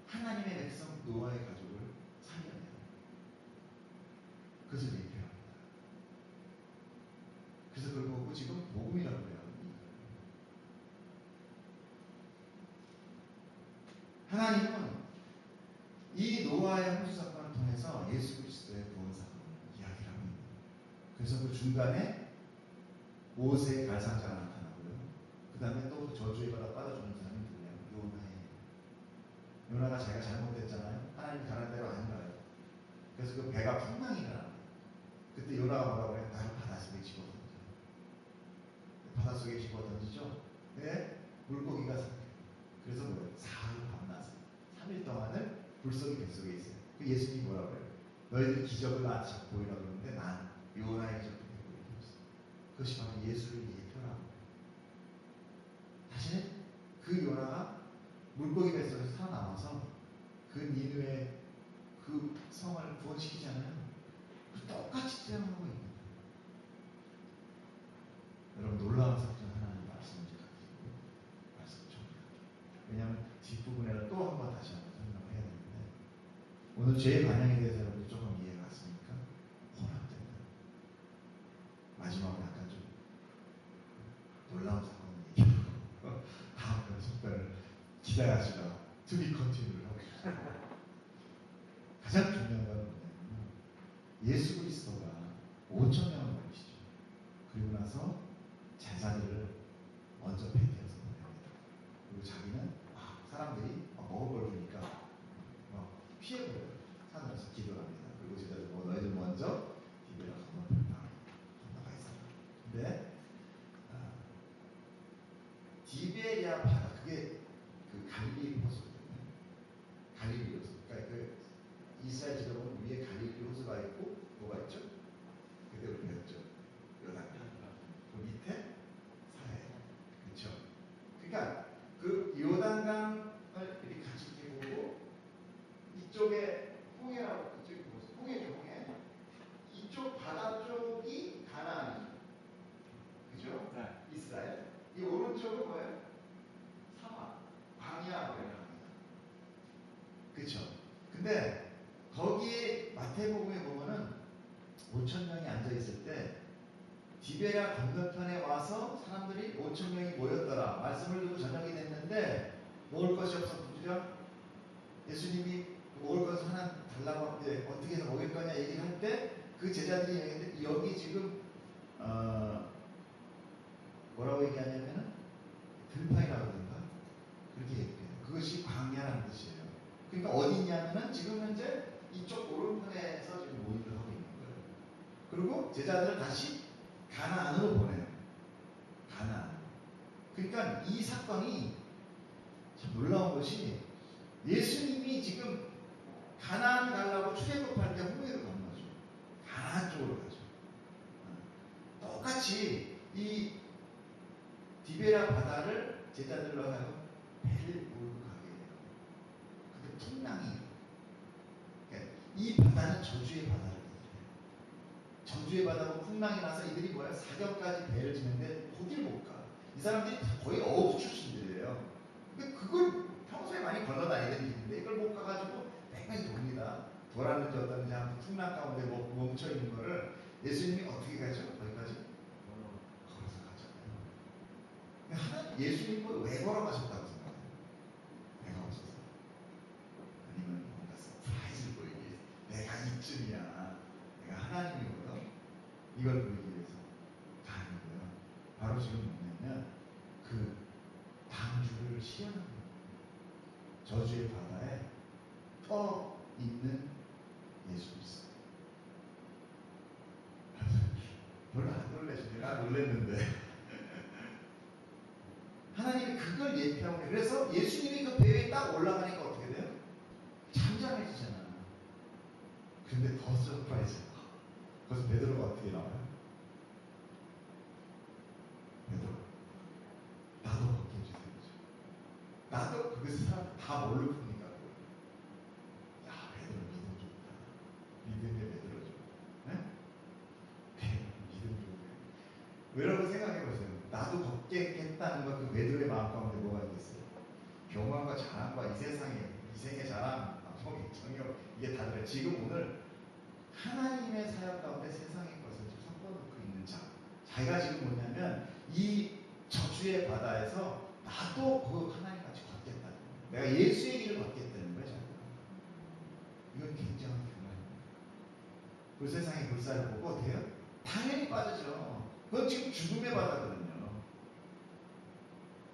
하나님의 백성 노아의 가족을 살려내요. 그것을 얘기합니다. 그래서 그걸 보고 지금 복음이라고 해요. 하나님은 이 노아의 홍수 사건을 통해서 예수 그리스도의 구원 사건을 이야기를 하고 있는 거예요. 그래서 그 중간에 모세의 갈상자가 나타나고요. 그 다음에 또 저주의 바다 빠져주는 사람이 누구냐면 요나예요. 요나가 자기가 잘못했잖아요. 하나님 가는 대로 안 가요. 그래서 그 배가 풍랑이 일어납니다. 그때 요나가 뭐라고 해요? 나를 바닷속에 집어던져. 바닷속에 집어던지죠. 네? 물고기가 생겨요. 그래서 뭐예요? 사흘 밤낮 3일 동안을 불속의 뱃속에 있어요. 그 예수님이 뭐라고 해요? 너희들 기적을 나한테 자꾸 보이라고 그러는데 난 요나의 기적을 보이고 있어. 그것이 바로 예수를 예표라고. 사실 그 요나가 물고기 뱃속에서 살아남아서 그 니느웨 그 성을 구원시키잖아요. 똑같이 투영하고 있는 거예요. 여러분 놀라운 사건 하나님 말씀을 가지고 말씀 좀. 왜냐하면 뒷부분에는 또 한 번 다시 한번 설명을 해야 되는데 오늘 죄의 반영에 대해서 여러분들 조금 이해가 갔습니까? 혼합된다. 마지막으로 약간 좀 놀라운 사건을 얘기하고 다음 편 속편을 기대하시라 투비 컨티뉴를 하고 있습니다. 가장 중요한 건 뭐냐면 예수 그리스도가 5천 명을 먹이시죠. 그리고 나서 제자들을 먼저 배태워서 보냅니다. 그리고 자기는 사람들이 먹을 걸 주니까 피해버려요. 산으로서 기도를 합니다. 그리고 제자들 너희들 먼저 디베라 건너가 있어라. 근데 디베리아 바다, 그게 그 갈릴리 호수거든요. 갈릴리 호수. 그러니까 그 이스라엘 지도는 위에 갈릴리 호수가 있고 뭐가 있죠? 그때 우리 배웠죠. 요단강. 그 밑에 사해. 그렇죠. 그러니까 그 요단강을 이렇게 같이 이렇게 보고 이쪽에 홍해라고, 이쪽이 무슨 홍해죠, 홍해. 이쪽 바다 쪽이 가나안이죠. 그죠? 네. 이스라엘. 이 오른쪽은 뭐예요? 사막, 광야라고 합니다. 그렇죠. 근데 거기에 마태복음에 보면은 5천 명이 앉아 있을 때 디베랴 건너편에 와서 사람들이 5천 명이 모였더라. 말씀을 듣고 저녁이 됐는데 먹을 것이 없어 부주려 예수님이 먹을 것을 하나 달라고 하는데 어떻게 해서 먹일 거냐 얘기를 할 때 그 제자들이 얘기했는데 여기 지금 뭐라고 얘기하냐면은 들판이라든가 그렇게 얘기해요. 그것이 광야라는 뜻이에요. 그러니까 어디 있냐면은 지금 현재 이쪽 오른편에서 지금 모임을 하고 있는 거예요. 그리고 제자들을 다시 가나안으로 보내요. 가나안. 그러니까 이 사건이 참 놀라운 것이 예수님이 지금 가나안 가려고 출애굽할 때 홍해를 건너죠. 가나안 쪽으로 가죠. 똑같이 이 디베라 바다를 제자들로 하여금 배를 몰고 가게 해요. 근데 풍랑이에요. 그러니까 이 바다는 저주의 바다를 얘기해요. 저주의 바다고 풍랑이 나서 이들이 뭐야? 사경까지 배를 지는데 거길 못 가. 이 사람들이 거의 어부 출신들이에요. 근데 그걸 평소에 많이 걸러다니던 길인데 이걸 못 가가지고 맨날 돕니다. 돌았는지 어떤지 한번 풍랑 가운데 멈춰있는 거를 예수님이 어떻게 가죠? 거기까지? 걸어서 가죠. 하나님 예수님은 왜 걸어가셨다고 생각해요? 내가 없어서. 아니면 뭔가 서프라이즈를 보이기 위해서 내가 이쯤이야. 내가 하나님이고요. 이걸 보이기 위해서 가는 거예요. 바로 지금 뭐냐면 그 방주를 시연하는 거예요. 저주의 바다에 떠 있는 예수 그리스도. 별로 안 놀라시네요. 나 놀랐는데. 하나님이 그걸 예표하고 있어요. 그래서 예수님이 그 배에 딱 올라가니까 어떻게 돼요? 잠잠해지잖아. 근데 더 서프라이즈. 그래서 베드로가 어떻게 나와요? 베드로, 나도 벗게 해주세요. 나도 그것을 사람 다 뭘로 풉니까? 야, 베드로 믿음 좋다. 믿음의 베드로죠. 네? 베드로 믿음 좋네. 여러분 생각해보세요. 나도 벗겠다는 것, 그 베드로의 마음 가운데 뭐가 있겠어요? 교만과 자랑과 이 세상의 자랑, 정욕, 이게 다 들어요. 지금 오늘 하나님의 사역 가운데 세상의 것을 섞어놓고 있는 자기가 지금 뭐냐면 이 저주의 바다에서 나도 그 하나님 같이 걷겠다. 내가 예수의 길을 걷겠다는 거죠. 이건 굉장한 교만입니다. 그 세상의 불사를 보고 어때요? 당연히 빠지죠. 그건 지금 죽음의 바다거든요.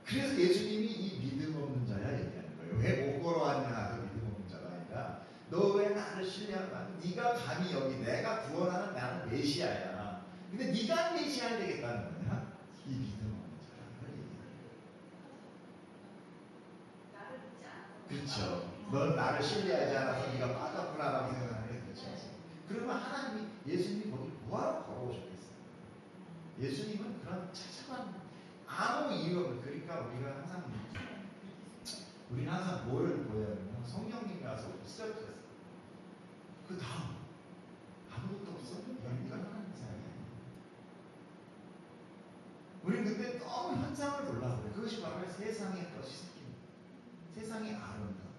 그래서 예수님이 이 믿음 없는 자야 얘기하는 거예요. 왜 못 걸어왔냐? 그 믿음 없는 자가 아니라 너 왜 나를 신뢰하고 네가 감히 여기 내가 구원하는 나는 메시아야. 근데 네가 메시아를 되겠다는 거냐? 이 믿음 없는 자라는 얘기예요. 그렇죠. 넌 나를 신뢰하지 않아서 네가 빠졌구나라고 생각하는데 그렇죠. 그러면 하나님이 예수님이 거기 뭐하러 걸어오셨겠어요? 예수님은 그런 찾아간 아무 이유 없는, 그러니까 우리는 항상 뭘 보여요? 성령님이 와서 시작했어요. 그 다음 아무것도 없어. 여기가 하나님 사랑이에요. 우리는 근데 너무 현상을 몰라서 그래요. 그것이 바로 세상의 것이 생깁니다. 세상의 아름다움.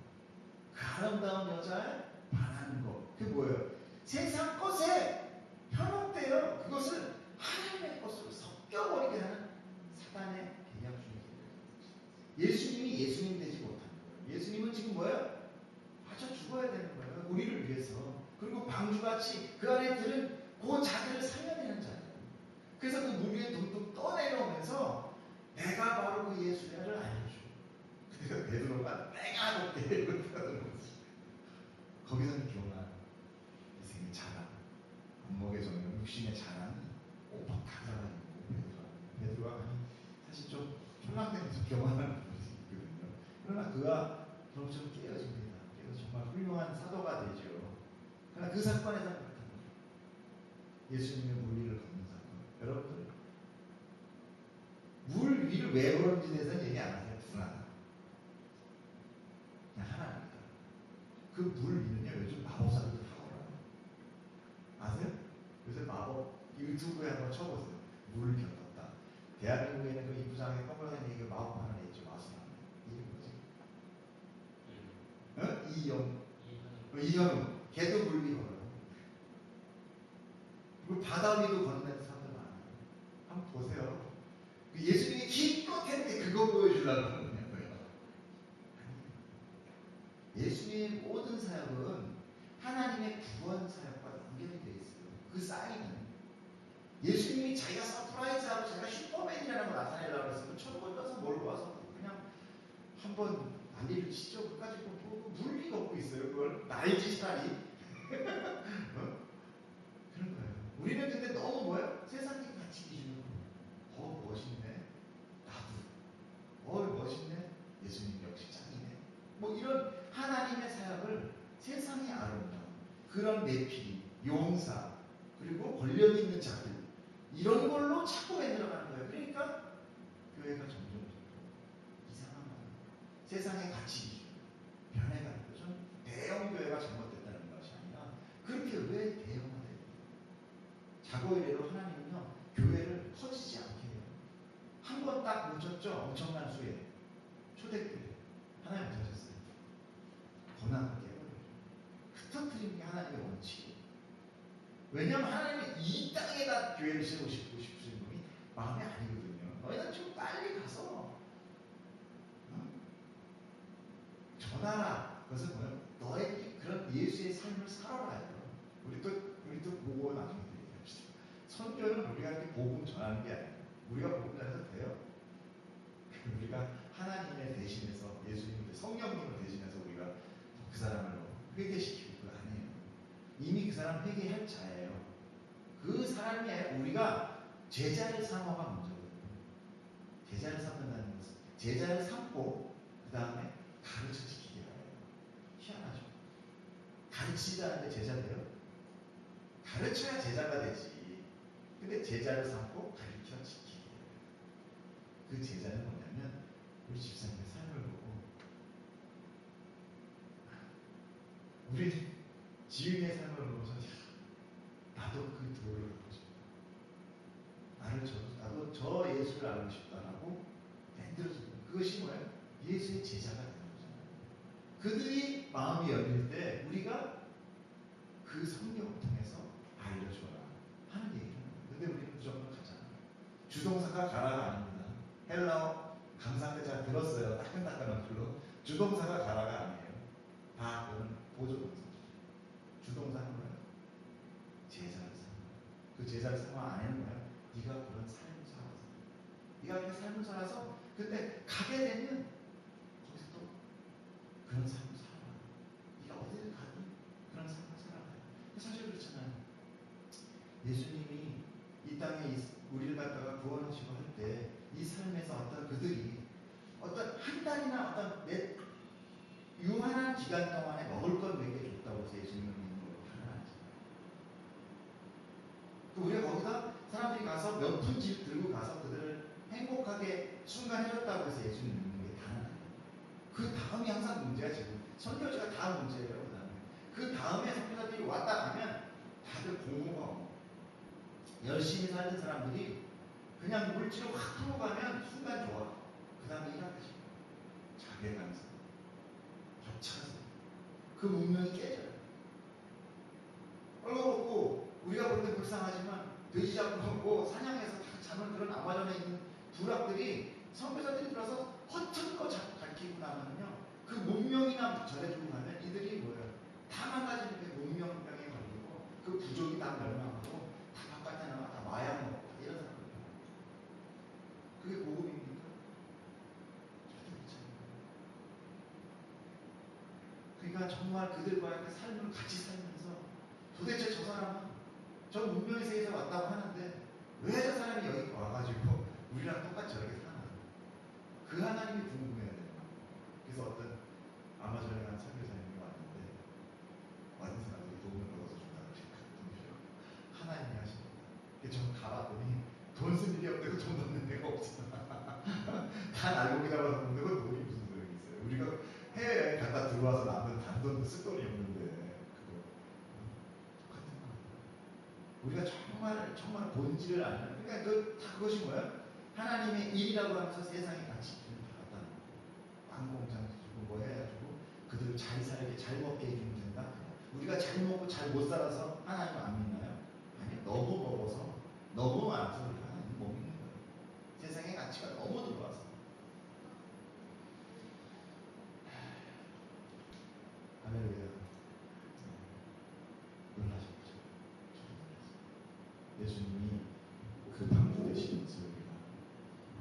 그 아름다운 여자의 반하는 것. 그게 뭐예요? 세상 것에 현혹되어 그것을 하나님의 것으로 섞여버리게 하는 사단의 계략 중에 예수님이 예수님 되지 못한 거예요. 예수님은 지금 뭐예요? 맞아 죽어야 되는 거예요. 우리를 위해서. 그리고 방주같이 그 안에 들은 그 자들을 살려야 되는 자예요. 그래서 그 물 위에 둥둥 떠내려오면서 내가 바로 그 예수야를 알려줘. 그래서 베드로가 내가 높게 이렇게 하는 거지. 거기서는 교만, 인생의 자랑, 안목의 정욕, 육신의 자랑이 오박 다 들어가 있고 베드로가 사실 좀 촐랑대면서 교만하는 모습이 있거든요. 그러나 그가 점점 깨어집니다. 그래서 정말 훌륭한 사도가 되죠. 그러나 그 사건에서 그렇다는 거예요. 예수님의 물 위를 걷는 사건. 여러분들 물 위를 왜 걸었는지 대해서는 얘기 안 하세요. 불안하다. 그냥 하나입니다. 그 물 위는요 요즘 마법사들도 다 걸어요. 아세요? 요새 마법 유튜브에 한번 쳐보세요. 물 겪었다. 대한민국에는 그 이부장의 검은색 얘기 마법 하나 있죠. 마술 하나. 이름 뭐지? 이현우. 걔도 물 위 걸어요. 그리고 바다 위도 걷는 사람들 많아요. 한번 보세요. 예수님이 기껏 했는데 그거 보여주려고 하는 거예요. 예수님의 모든 사역은 하나님의 구원 사역과 연결이 되어 있어요. 그 사인은 예수님이 자기가 서프라이즈하고 자기가 슈퍼맨이라는 걸 나타내려고 했으면 천군 떠서 몰고 와서 그냥 한번 난리를 치죠. 끝까지 물리 걷고 있어요. 그걸 날지 차라리. 어? 그런 거예요. 우리는 근데 너무 뭐예요? 세상의 가치 기준으로 멋있네. 나도. 멋있네. 예수님 역시 짱이네. 뭐 이런 하나님의 사역을 세상의 아름다움, 그런 내피, 용사, 그리고 권력 있는 자들 이런 걸로 자꾸 만들어가는 거예요. 그러니까 교회가 점점 이상한 거예요. 세상의 가치 기준 변해가는 거죠. 대형 교회가 잘못됐다는 것이 아니라 그렇게 왜 대형화돼요? 자고 이래로 하나님은요 교회를 커지지 않게 해요. 한 번 딱 뭉쳤죠. 엄청난 수에 초대교회 하나님 못하셨어요. 권한을 깨버려요. 흩어뜨리는 게 하나님의 원칙이에요. 왜냐하면 하나님은 이 땅에다 교회를 세우고 싶으신 분이 마음이 아니거든요. 너희는 좀 빨리 가서 전하라. 그것은 뭐예요? 너희들이 그런 예수의 삶을 살아가요. 우리 또 보고 나중에 얘기합시다. 선교는 우리가 이렇게 복음 전하는 게 아니에요. 우리가 복음 전해서 돼요? 우리가 하나님의 대신해서 예수님을 성령님을 대신해서 우리가 그 사람을 회개시키고 그거 아니에요. 이미 그 사람 회개할 자예요. 그 사람이 아니라 우리가 제자를 삼아가 문제거든요. 제자를 삼는다는 것은 제자를 삼고 그 다음에 가르쳐 지키게 해요. 희한하죠. 가르치지 않는데 제자 돼요? 가르쳐야 제자가 되지. 근데 제자를 삼고 가르쳐 지키게 해요. 그 제자는 뭐냐면 우리 집사님의 삶을 보고 우리 지은의 삶을 보면서 나도 그 도를 갖고 싶다. 나도 저 예수를 알고 싶다라고 만들어지는 그것이 뭐예요? 예수의 제자가 되는 거잖아요. 그들이 마음이 열릴 때 우리가 그 성경을 통해서 알려줘라 하는 얘기를 합니다. 근데 우리는 무조건 가잖아요. 주동사가 가라가 아닙니다. 헬라어 강사 때 잘 들었어요. 따끈따끈한 글로. 주동사가 가라가 아니에요. 다 그런 보조동사죠. 주동사는 뭐예요? 제자를 삼아. 그 제자를 삼아 안에는 뭐예요? 네가 그런 삶을 살아서. 네가 그렇게 삶을 살아서 근데 가게 되면 거기서 또 그런 삶을 살아. 네가 어디를 가든 그런 삶을 살아야 돼. 사실 그렇잖아요. 예수님이 이 땅에 우리를 갖다가 구원하시고 할 때 이 삶에서 어떤 그들이 어떤 한 달이나 어떤 유한한 기간 동안에 먹을 것 몇 개 줬다고 해서 예수님을 믿는 걸로 하나하지. 우리가 거기다 사람들이 가서 몇 푼씩 들고 가서 그들을 행복하게 순간해줬다고 해서 예수님을 믿는 게 다는 아니에요. 그 다음이 항상 문제야. 지금 선교지가 다 문제예요. 그 다음에 선교사들이 왔다 가면 다들 공부가 없고 열심히 살던 사람들이 그냥 물질을 확 타고 가면 순간 좋아. 그 다음에 일하듯이 자괴감에서 겹쳐서 그 문명이 깨져요. 얼거먹고 우리가 볼 때 불쌍하지만 돼지 잡고 사냥해서 다 잡은 그런 아마존에 있는 부락들이 선교사들이 들어서 허천껏 가르치고 나면요 그 문명이나 전해주고 가면 이들이 뭐예요? 다 망가지는 게 문명병에 걸리고 그 부족이 다 멸망하고 다 바깥에 나가 다 마약 먹고 이런 사람들. 그게 복음입니까? 절대 그렇지 않아요. 그러니까 정말 그들과의 삶을 같이 살면서 도대체 저 사람은 저 문명의 세계에서 왔다고 하는데 왜 저 사람이 여기 와가지고 우리랑 똑같이 저렇게 사나? 그 하나님이 궁금해야 돼요. 그래서 어떤 아마존에 간 선교사님이 왔는데 많은 사람들이 돈을 벌어서 준다고 생각하거든요. 하나님이 하신 겁니다. 그래서 저 가봤더니 돈 쓸 일이 없고 돈 넣는 데가 없잖아. 다 날고기 잡아서 먹는 건 돈이 무슨 소용이 있어요. 우리가 해외여행 갔다 들어와서 남는 단돈도 쓸 돈이 없는데 그거 똑같은 거. 우리가 정말 본질을 알면 그러니까 다 그것이 뭐야? 하나님의 일이라고 하면서 세상에 같이 다 갖다 빵 공장 주고 뭐 해가지고 그들을 잘 살게 잘 먹게 해주면 된다. 우리가 잘 먹고 잘 못 살아서 하나님 안 믿나요? 아니 너무 먹어서 너무 많아서 우리가 하나님 못 믿는 거예요. 세상의 가치가 너무 들어와서 할렐루야. 놀라셨죠. 예수님이 그 방주 되시면서 우리가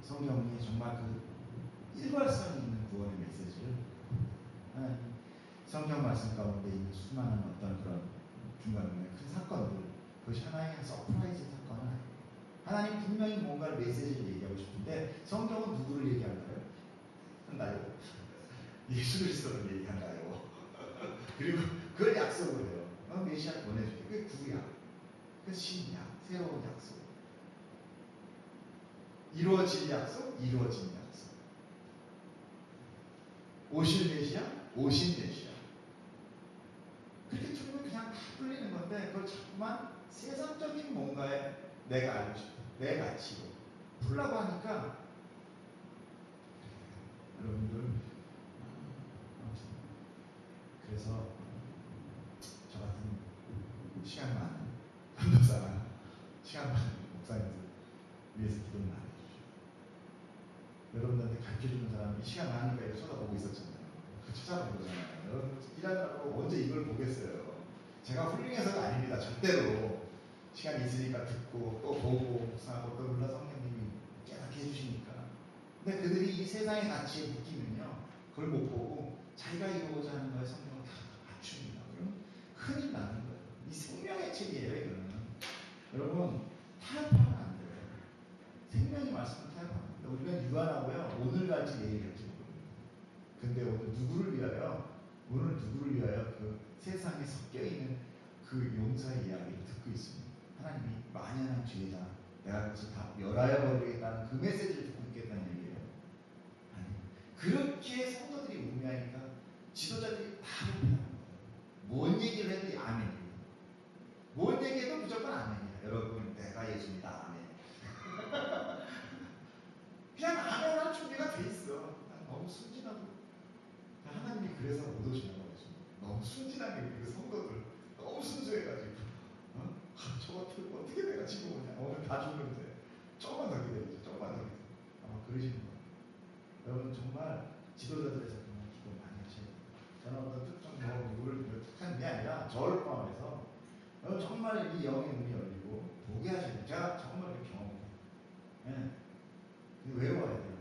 성경이 정말 그 일관성 있는 구원의 메시지를 하나님 성경 말씀 가운데 있는 수많은 어떤 그런 중간중간에 큰 사건들 그것이 하나의 서프라이즈 사건은 아니에요. 하나님 분명히 뭔가를 메시지를 얘기하고 싶은데 성경은 누구를 얘기할까요? 나요. 예수 그리스도를 얘기한다요. 그리고 그걸 약속을 해요. 메시아 보내줄게. 그게 구약. 그 신약. 새로운 약속. 이루어질 약속. 이루어진 약속. 오실 메시아. 오신 메시아. 그렇게 틀면 그냥 다 풀리는 건데 그걸 자꾸만 세상적인 뭔가에 내가 알고 싶어. 내 가치로 풀라고 하니까 여러분들 그래서 저 같은 시간 많은 전도사나 시간 많은 목사님들 위해서 기도를 많이 해주시고 여러분들한테 가르쳐주는 사람이 시간 많으니까 이렇게 쳐다보고 있었잖아요. 찾아본 거잖아요. 여러분 일하느라고 언제 이걸 보겠어요. 제가 훌륭해서가 아닙니다. 절대로 시간 있으니까 듣고 또 보고 묵상하고 또 물론 성령님이 그렇게 해주시니까. 근데 그들이 이 세상의 가치에 묶이면요, 그걸 못 보고 자기가 이루고자 하는 거에 성경을 다 맞춥니다. 그럼 큰일 나는 거예요. 이 생명의 책이에요, 이거는. 여러분, 타협하면 안 돼요. 생명의 말씀을 타협하면 안 돼요. 우리가 유한하고요, 오늘 갈지 내일 갈지 모릅니다. 근데 오늘 누구를 위하여, 오늘 누구를 위하여 그 세상에 섞여 있는 그 용사의 이야기를 듣고 있습니다. 하나님이 만연한 죄다, 내가 그것을 다 멸하여 버리겠다는 그 메시지를 듣고 있겠다는 얘기예요. 아니, 그렇게 성도들이 우매하니까 지도자들이 다 우매하는 거예요. 뭔 얘기를 해도 아멘입니다. 뭔 얘기해도 무조건 아멘이야. 여러분, 내가 예수입니다. 아멘. 그냥 아멘할 준비가 돼 있어. 너무 순진하고. 하나님이 그래서 못 오시는 거죠. 너무 순진하게 그 성도들 너무 순수해가지고, 저거 어떻게 내가 지금 오냐. 오늘 다 죽는데 조금만 더 기다리죠. 조금만 더 기다려. 아마 그러시는 거예요. 여러분, 정말 지도자들에서 정말 기도 많이 하셔야 돼요. 저는 어떤 특정 누구를 특한 게 아니라 저를 포함해서 정말 이 영의 눈이 열리고 보게 하시는, 제가 정말 그 경험해요. 네. 외로워야 돼요.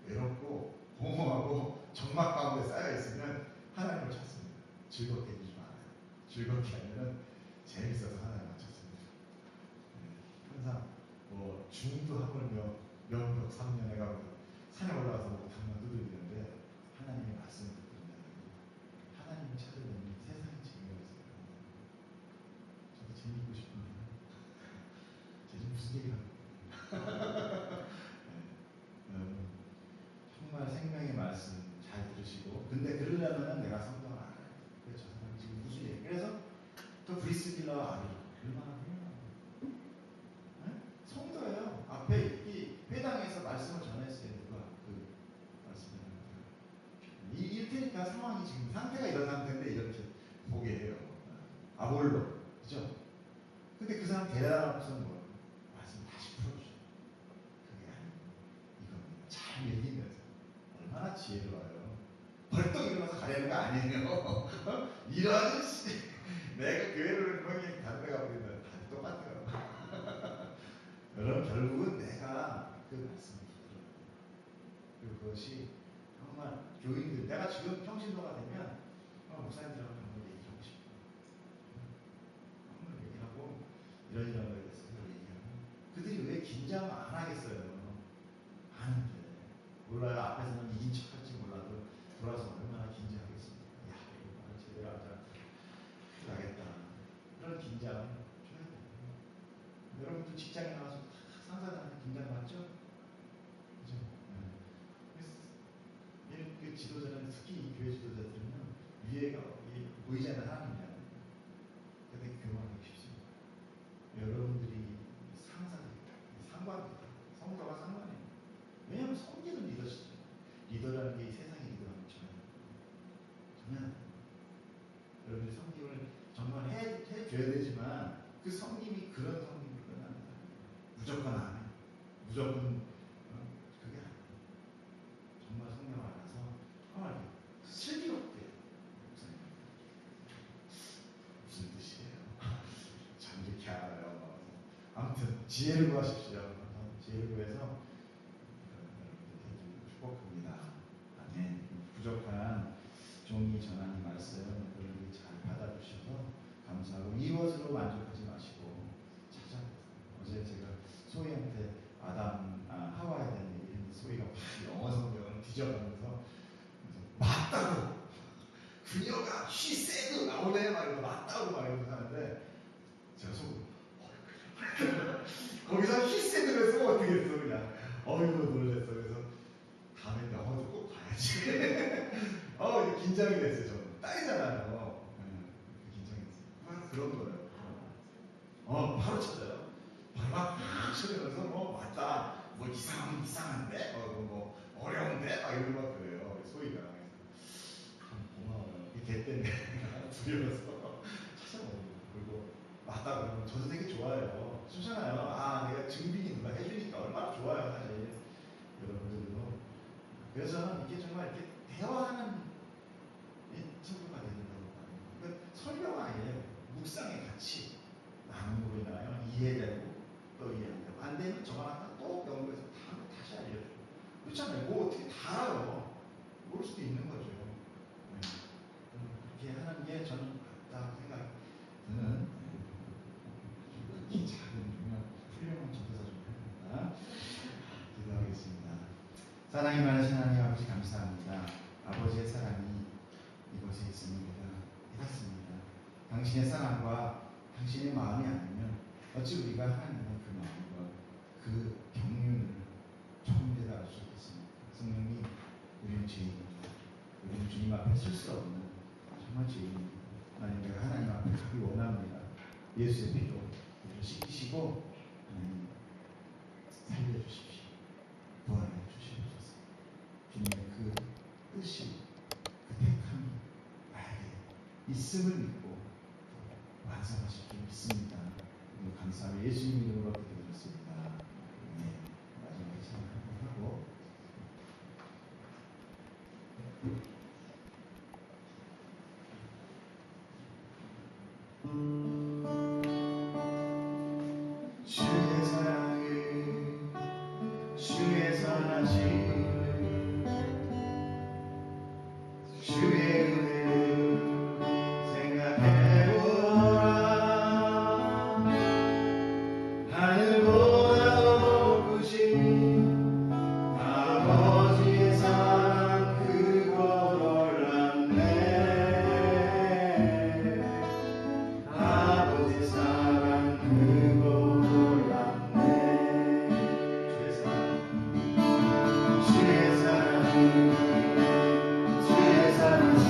외롭고 공허하고 적막 가운데 쌓여 있으면 하나님을 찾습니다. 즐겁게 해주지 말아요. 즐겁게 하면은 재밌어서 하나님을 찾습니다. 네. 항상 뭐 중도 하물며 명벽 3년에 가고 산에 올라가서 뭐 당만 두들기는데 하나님의 말씀을 듣는다. 하나님을 찾으려면 세상에 재미가 있어요. 저도 재미있고 싶은데 제가 무슨 얘기를 하는 거예요? 정말 생명의 말씀 잘 들으시고, 근데 그러려면 내가 성경을 알아야 돼. 그래서 저 사람이 지금 무슨 얘기? 그래서 또 브리스길라와 아비 얼마나 훌륭하고, 네? 성도예요. 앞에 이 회당에서 말씀을 전했어요. 누가 그 말씀을 일 테니까 상황이 지금 상태가 이런 상태인데 이렇게 보게 해요. 아볼로, 그죠? 근데 그 사람 대단하고서는 뭐 말씀 다시 풀어주죠. 그게 아니고 이겁니다. 잘 읽으면서 얼마나 지혜로워요. 벌떡 일어나서 가려는 거 아니에요. 이런 씨, 내가 교회를 거기 다른 데 가버린다. 다 똑같아요. 여러분, 결국은 내가 그 말씀을 붙들어요. 그리고 그것이 정말 교인들, 내가 지금 평신도가 되면 목사님들하고 정말 얘기하고 싶어요. 정말 얘기하고 이런 거에 대해서 얘기하고, 그들이 왜 긴장을 안 하겠어요? 아는데. 몰라요. 앞에서는 이긴 척 할지 몰라도 돌아서 얼마나 긴장하겠습니까? 야, 이거 말을 제대로 하자. 나겠다. 그런 긴장 줘야 돼요. 여러분도 직장에 나가서 상사들한테 긴장 받죠? 그죠? 네. 그 지도자는, 특히 이 교회 지도자들은요, 위에가 보이지 않는 하나님이야. 근데 교만하기 쉽습니다. 여러분들이 상사들, 상관들, 성도가 상관이에요. 왜냐하면 섬기는 리더시죠. 리더라는 게 세상의 리더라는 저는 여러분이 섬김을 정말 해줘야 되지만 그 섬김이 그런 섬김이 끝납니다. 무조건 안 해. 무조건 그게 아니에요. 정말 성경을 알아서 슬기롭게. 무슨 뜻이에요? 참 이렇게 알아요. 아무튼 지혜를 구하십시오. 지혜를 구해서 여러분들께 축복합니다. 아멘. 부족한 종이 전하는 말씀 여러분들이 잘 받아주셔서 감사하고, 이것으로 만족하지 마시고 찾아보세요. 어제 제가 소희한테 하와에 대한 얘기를 했는데 소희가 영어 성경을 뒤져가면서 맞다고, 그녀가 she said 나오네 말이고 맞다고 말이고 하는데 제가 속으로 거기서 he said를 쓰면 어떻게 했어. 그냥 어이구 놀랬어. 그래서 다음에 영어도 꼭 봐야지. 이거 긴장이 됐어요. 저는 딸이잖아요. 긴장했어요. 그런 거예요. 바로 찾아요. 바로 찾으면서 맞다. 뭐 이상한데? 뭐 어려운데? 이런 막 그래요. 소희가. 참 고마워요. 걔 때문에 두려워서 찾아보고, 그리고 맞다 그러면 저도 되게 좋아요. 좋잖아요. 내가 증빙이 누가 해주니까 얼마나 좋아요, 사실. 여러분들도. 그래서 이게 정말 이렇게 대화하는 친구가 된다고 봐요. 그러니까 설명 아니에요. 묵상의 가치. 나누고 있나요? 이해되고 또 이해한다고. 안 되면 저만 아까 또 연구해서 사랑이 많으신 하나님 아버지 감사합니다. 아버지의 사랑이 이곳에 있습니다. 이렇습니다. 당신의 사랑과 당신의 마음이 아니면 어찌 우리가 하나님의 그 마음과 그 경륜을 총대할 수 있겠습니까? 성령님, 우리는 죄인입니다. 우리는 주님 앞에 설 수 없는 정말 죄인입니다. 하나님, 내가 하나님 앞에 가기 원합니다. 예수의 피로 우리를 씻기시고 하나님 살려주십시오. 부활해 주시옵소서. 주님의 그 뜻이, 그 택함이 나에게 있음을 믿고 완성하실 줄 믿습니다. 오늘 감사하며 예수님 이름으로 기도드렸습니다. 네, 마지막에 찬양 하고 주의 사랑을, 주의 선하심, 주의 은혜를 생각해보라. 하늘보다 더 높으신 아버지의 사랑 그거 놀랍네. 아버지 사랑 그거 놀랍네. 주의 사랑, 주의 사랑심,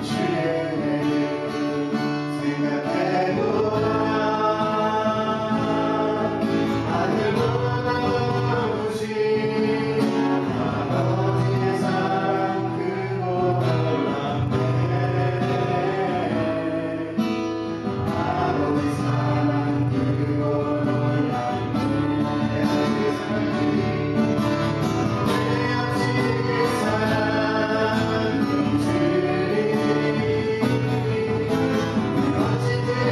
주의 은혜를 생각해보라. 하늘보다 높으신 아버지의 사랑 그거 놀랍네. 아버지 사랑 그거 놀랍네. 내 아버지의 사랑이, 내 아버지의 사랑이 주리 어찌 내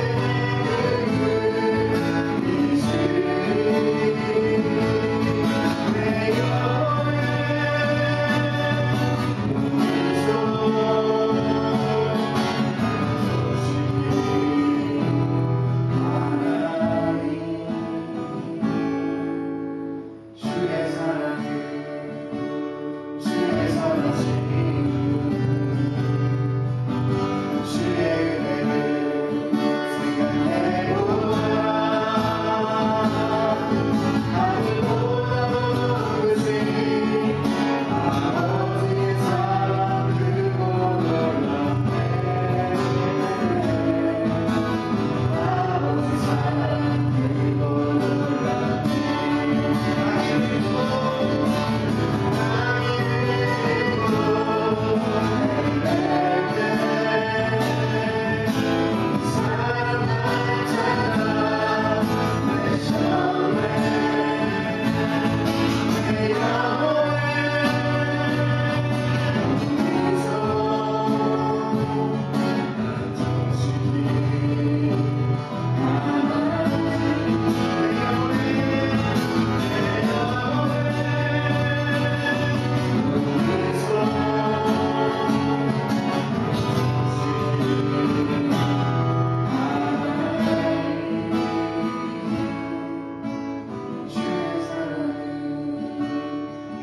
주의 사랑을,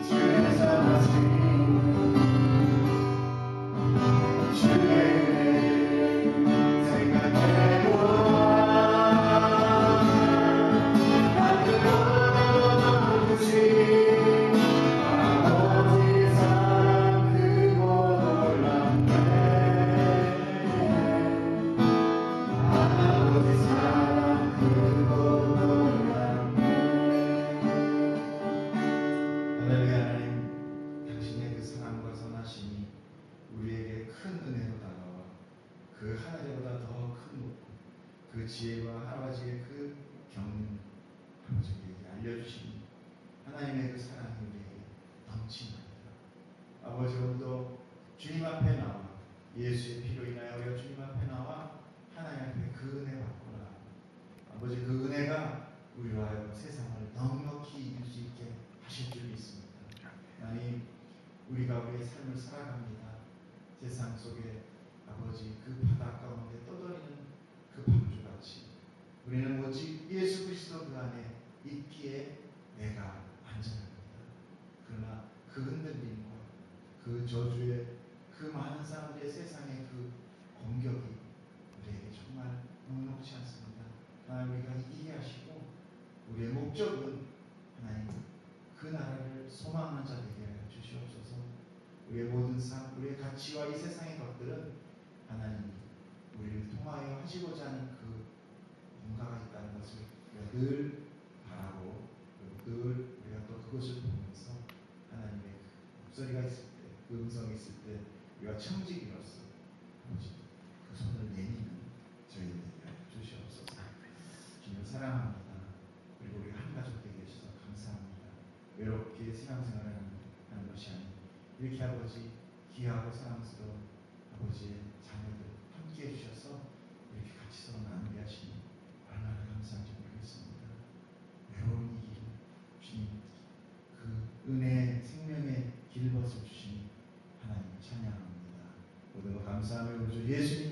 주의 선하심, 주의 은혜를 생각해보라. 하늘보다 더 높으신 아버지의 사랑 그거 놀랍네. 아버지 사랑 그거 놀랍네. 할렐루야. 하나님, 당신의 그 사랑과 선하심이 우리에게 큰 은혜로 다가와 그 하늘보다 더 큰 그 지혜와 할아버지의 그 경륜 아버지에게 알려주신 하나님의 그 사랑이 우리에게 넘칩니다. 아버지, 오늘도 주님 앞에 나와 예수의 피로 인하여 우리가 주님 앞에 나와 하나님 앞에 그 은혜 받구나. 아버지, 그 은혜가 우리로 하여금 세상을 넉넉히 이길 수 있게 하실 줄 믿습니다. 하나님, 우리가 우리의 삶을 살아갑니다. 세상 속에 아버지 그 바다 가운데 떠돌이는 그 방주같이 우리는 오직 예수 그리스도 그 안에 있기에 내가 그 저주의 그 많은 사람들의 세상의 그 공격이 우리에게 정말 녹록지 않습니다. 하나님 우리가 이기게 하시고 우리의 목적은 하나님 그 나라를 소망하는 자 되게 하여 주시옵소서. 우리의 모든 삶, 우리의 가치와 이 세상의 것들은 하나님이 우리를 통하여 하시고자 하는 그 뭔가가 있다는 것을 우리가 늘 바라고 그리고 늘 우리가 또 그것을 보면서 하나님의 그 목소리가 있을 때, 그 음성이 있을 때 우리가 청지기로서 아버지 그 손을 내미는 저희들 되게 하여 주시옵소서. 주님을 사랑합니다. 그리고 우리 한 가족 되게 해주셔서 감사합니다. 외롭게 신앙생활을 하는 것이 아닌 이렇게 아버지 귀하고 사랑스러운 아버지의 자녀들 함께 해주셔서 이렇게 같이 서로 나누게 하시니 얼마나 감사한지 모르겠습니다. 외로운 이 길, 주님 그 은혜 생명의 길벗어 주시니 하나님을 찬양합니다. 모든 것 감사하며 우리 주 예수님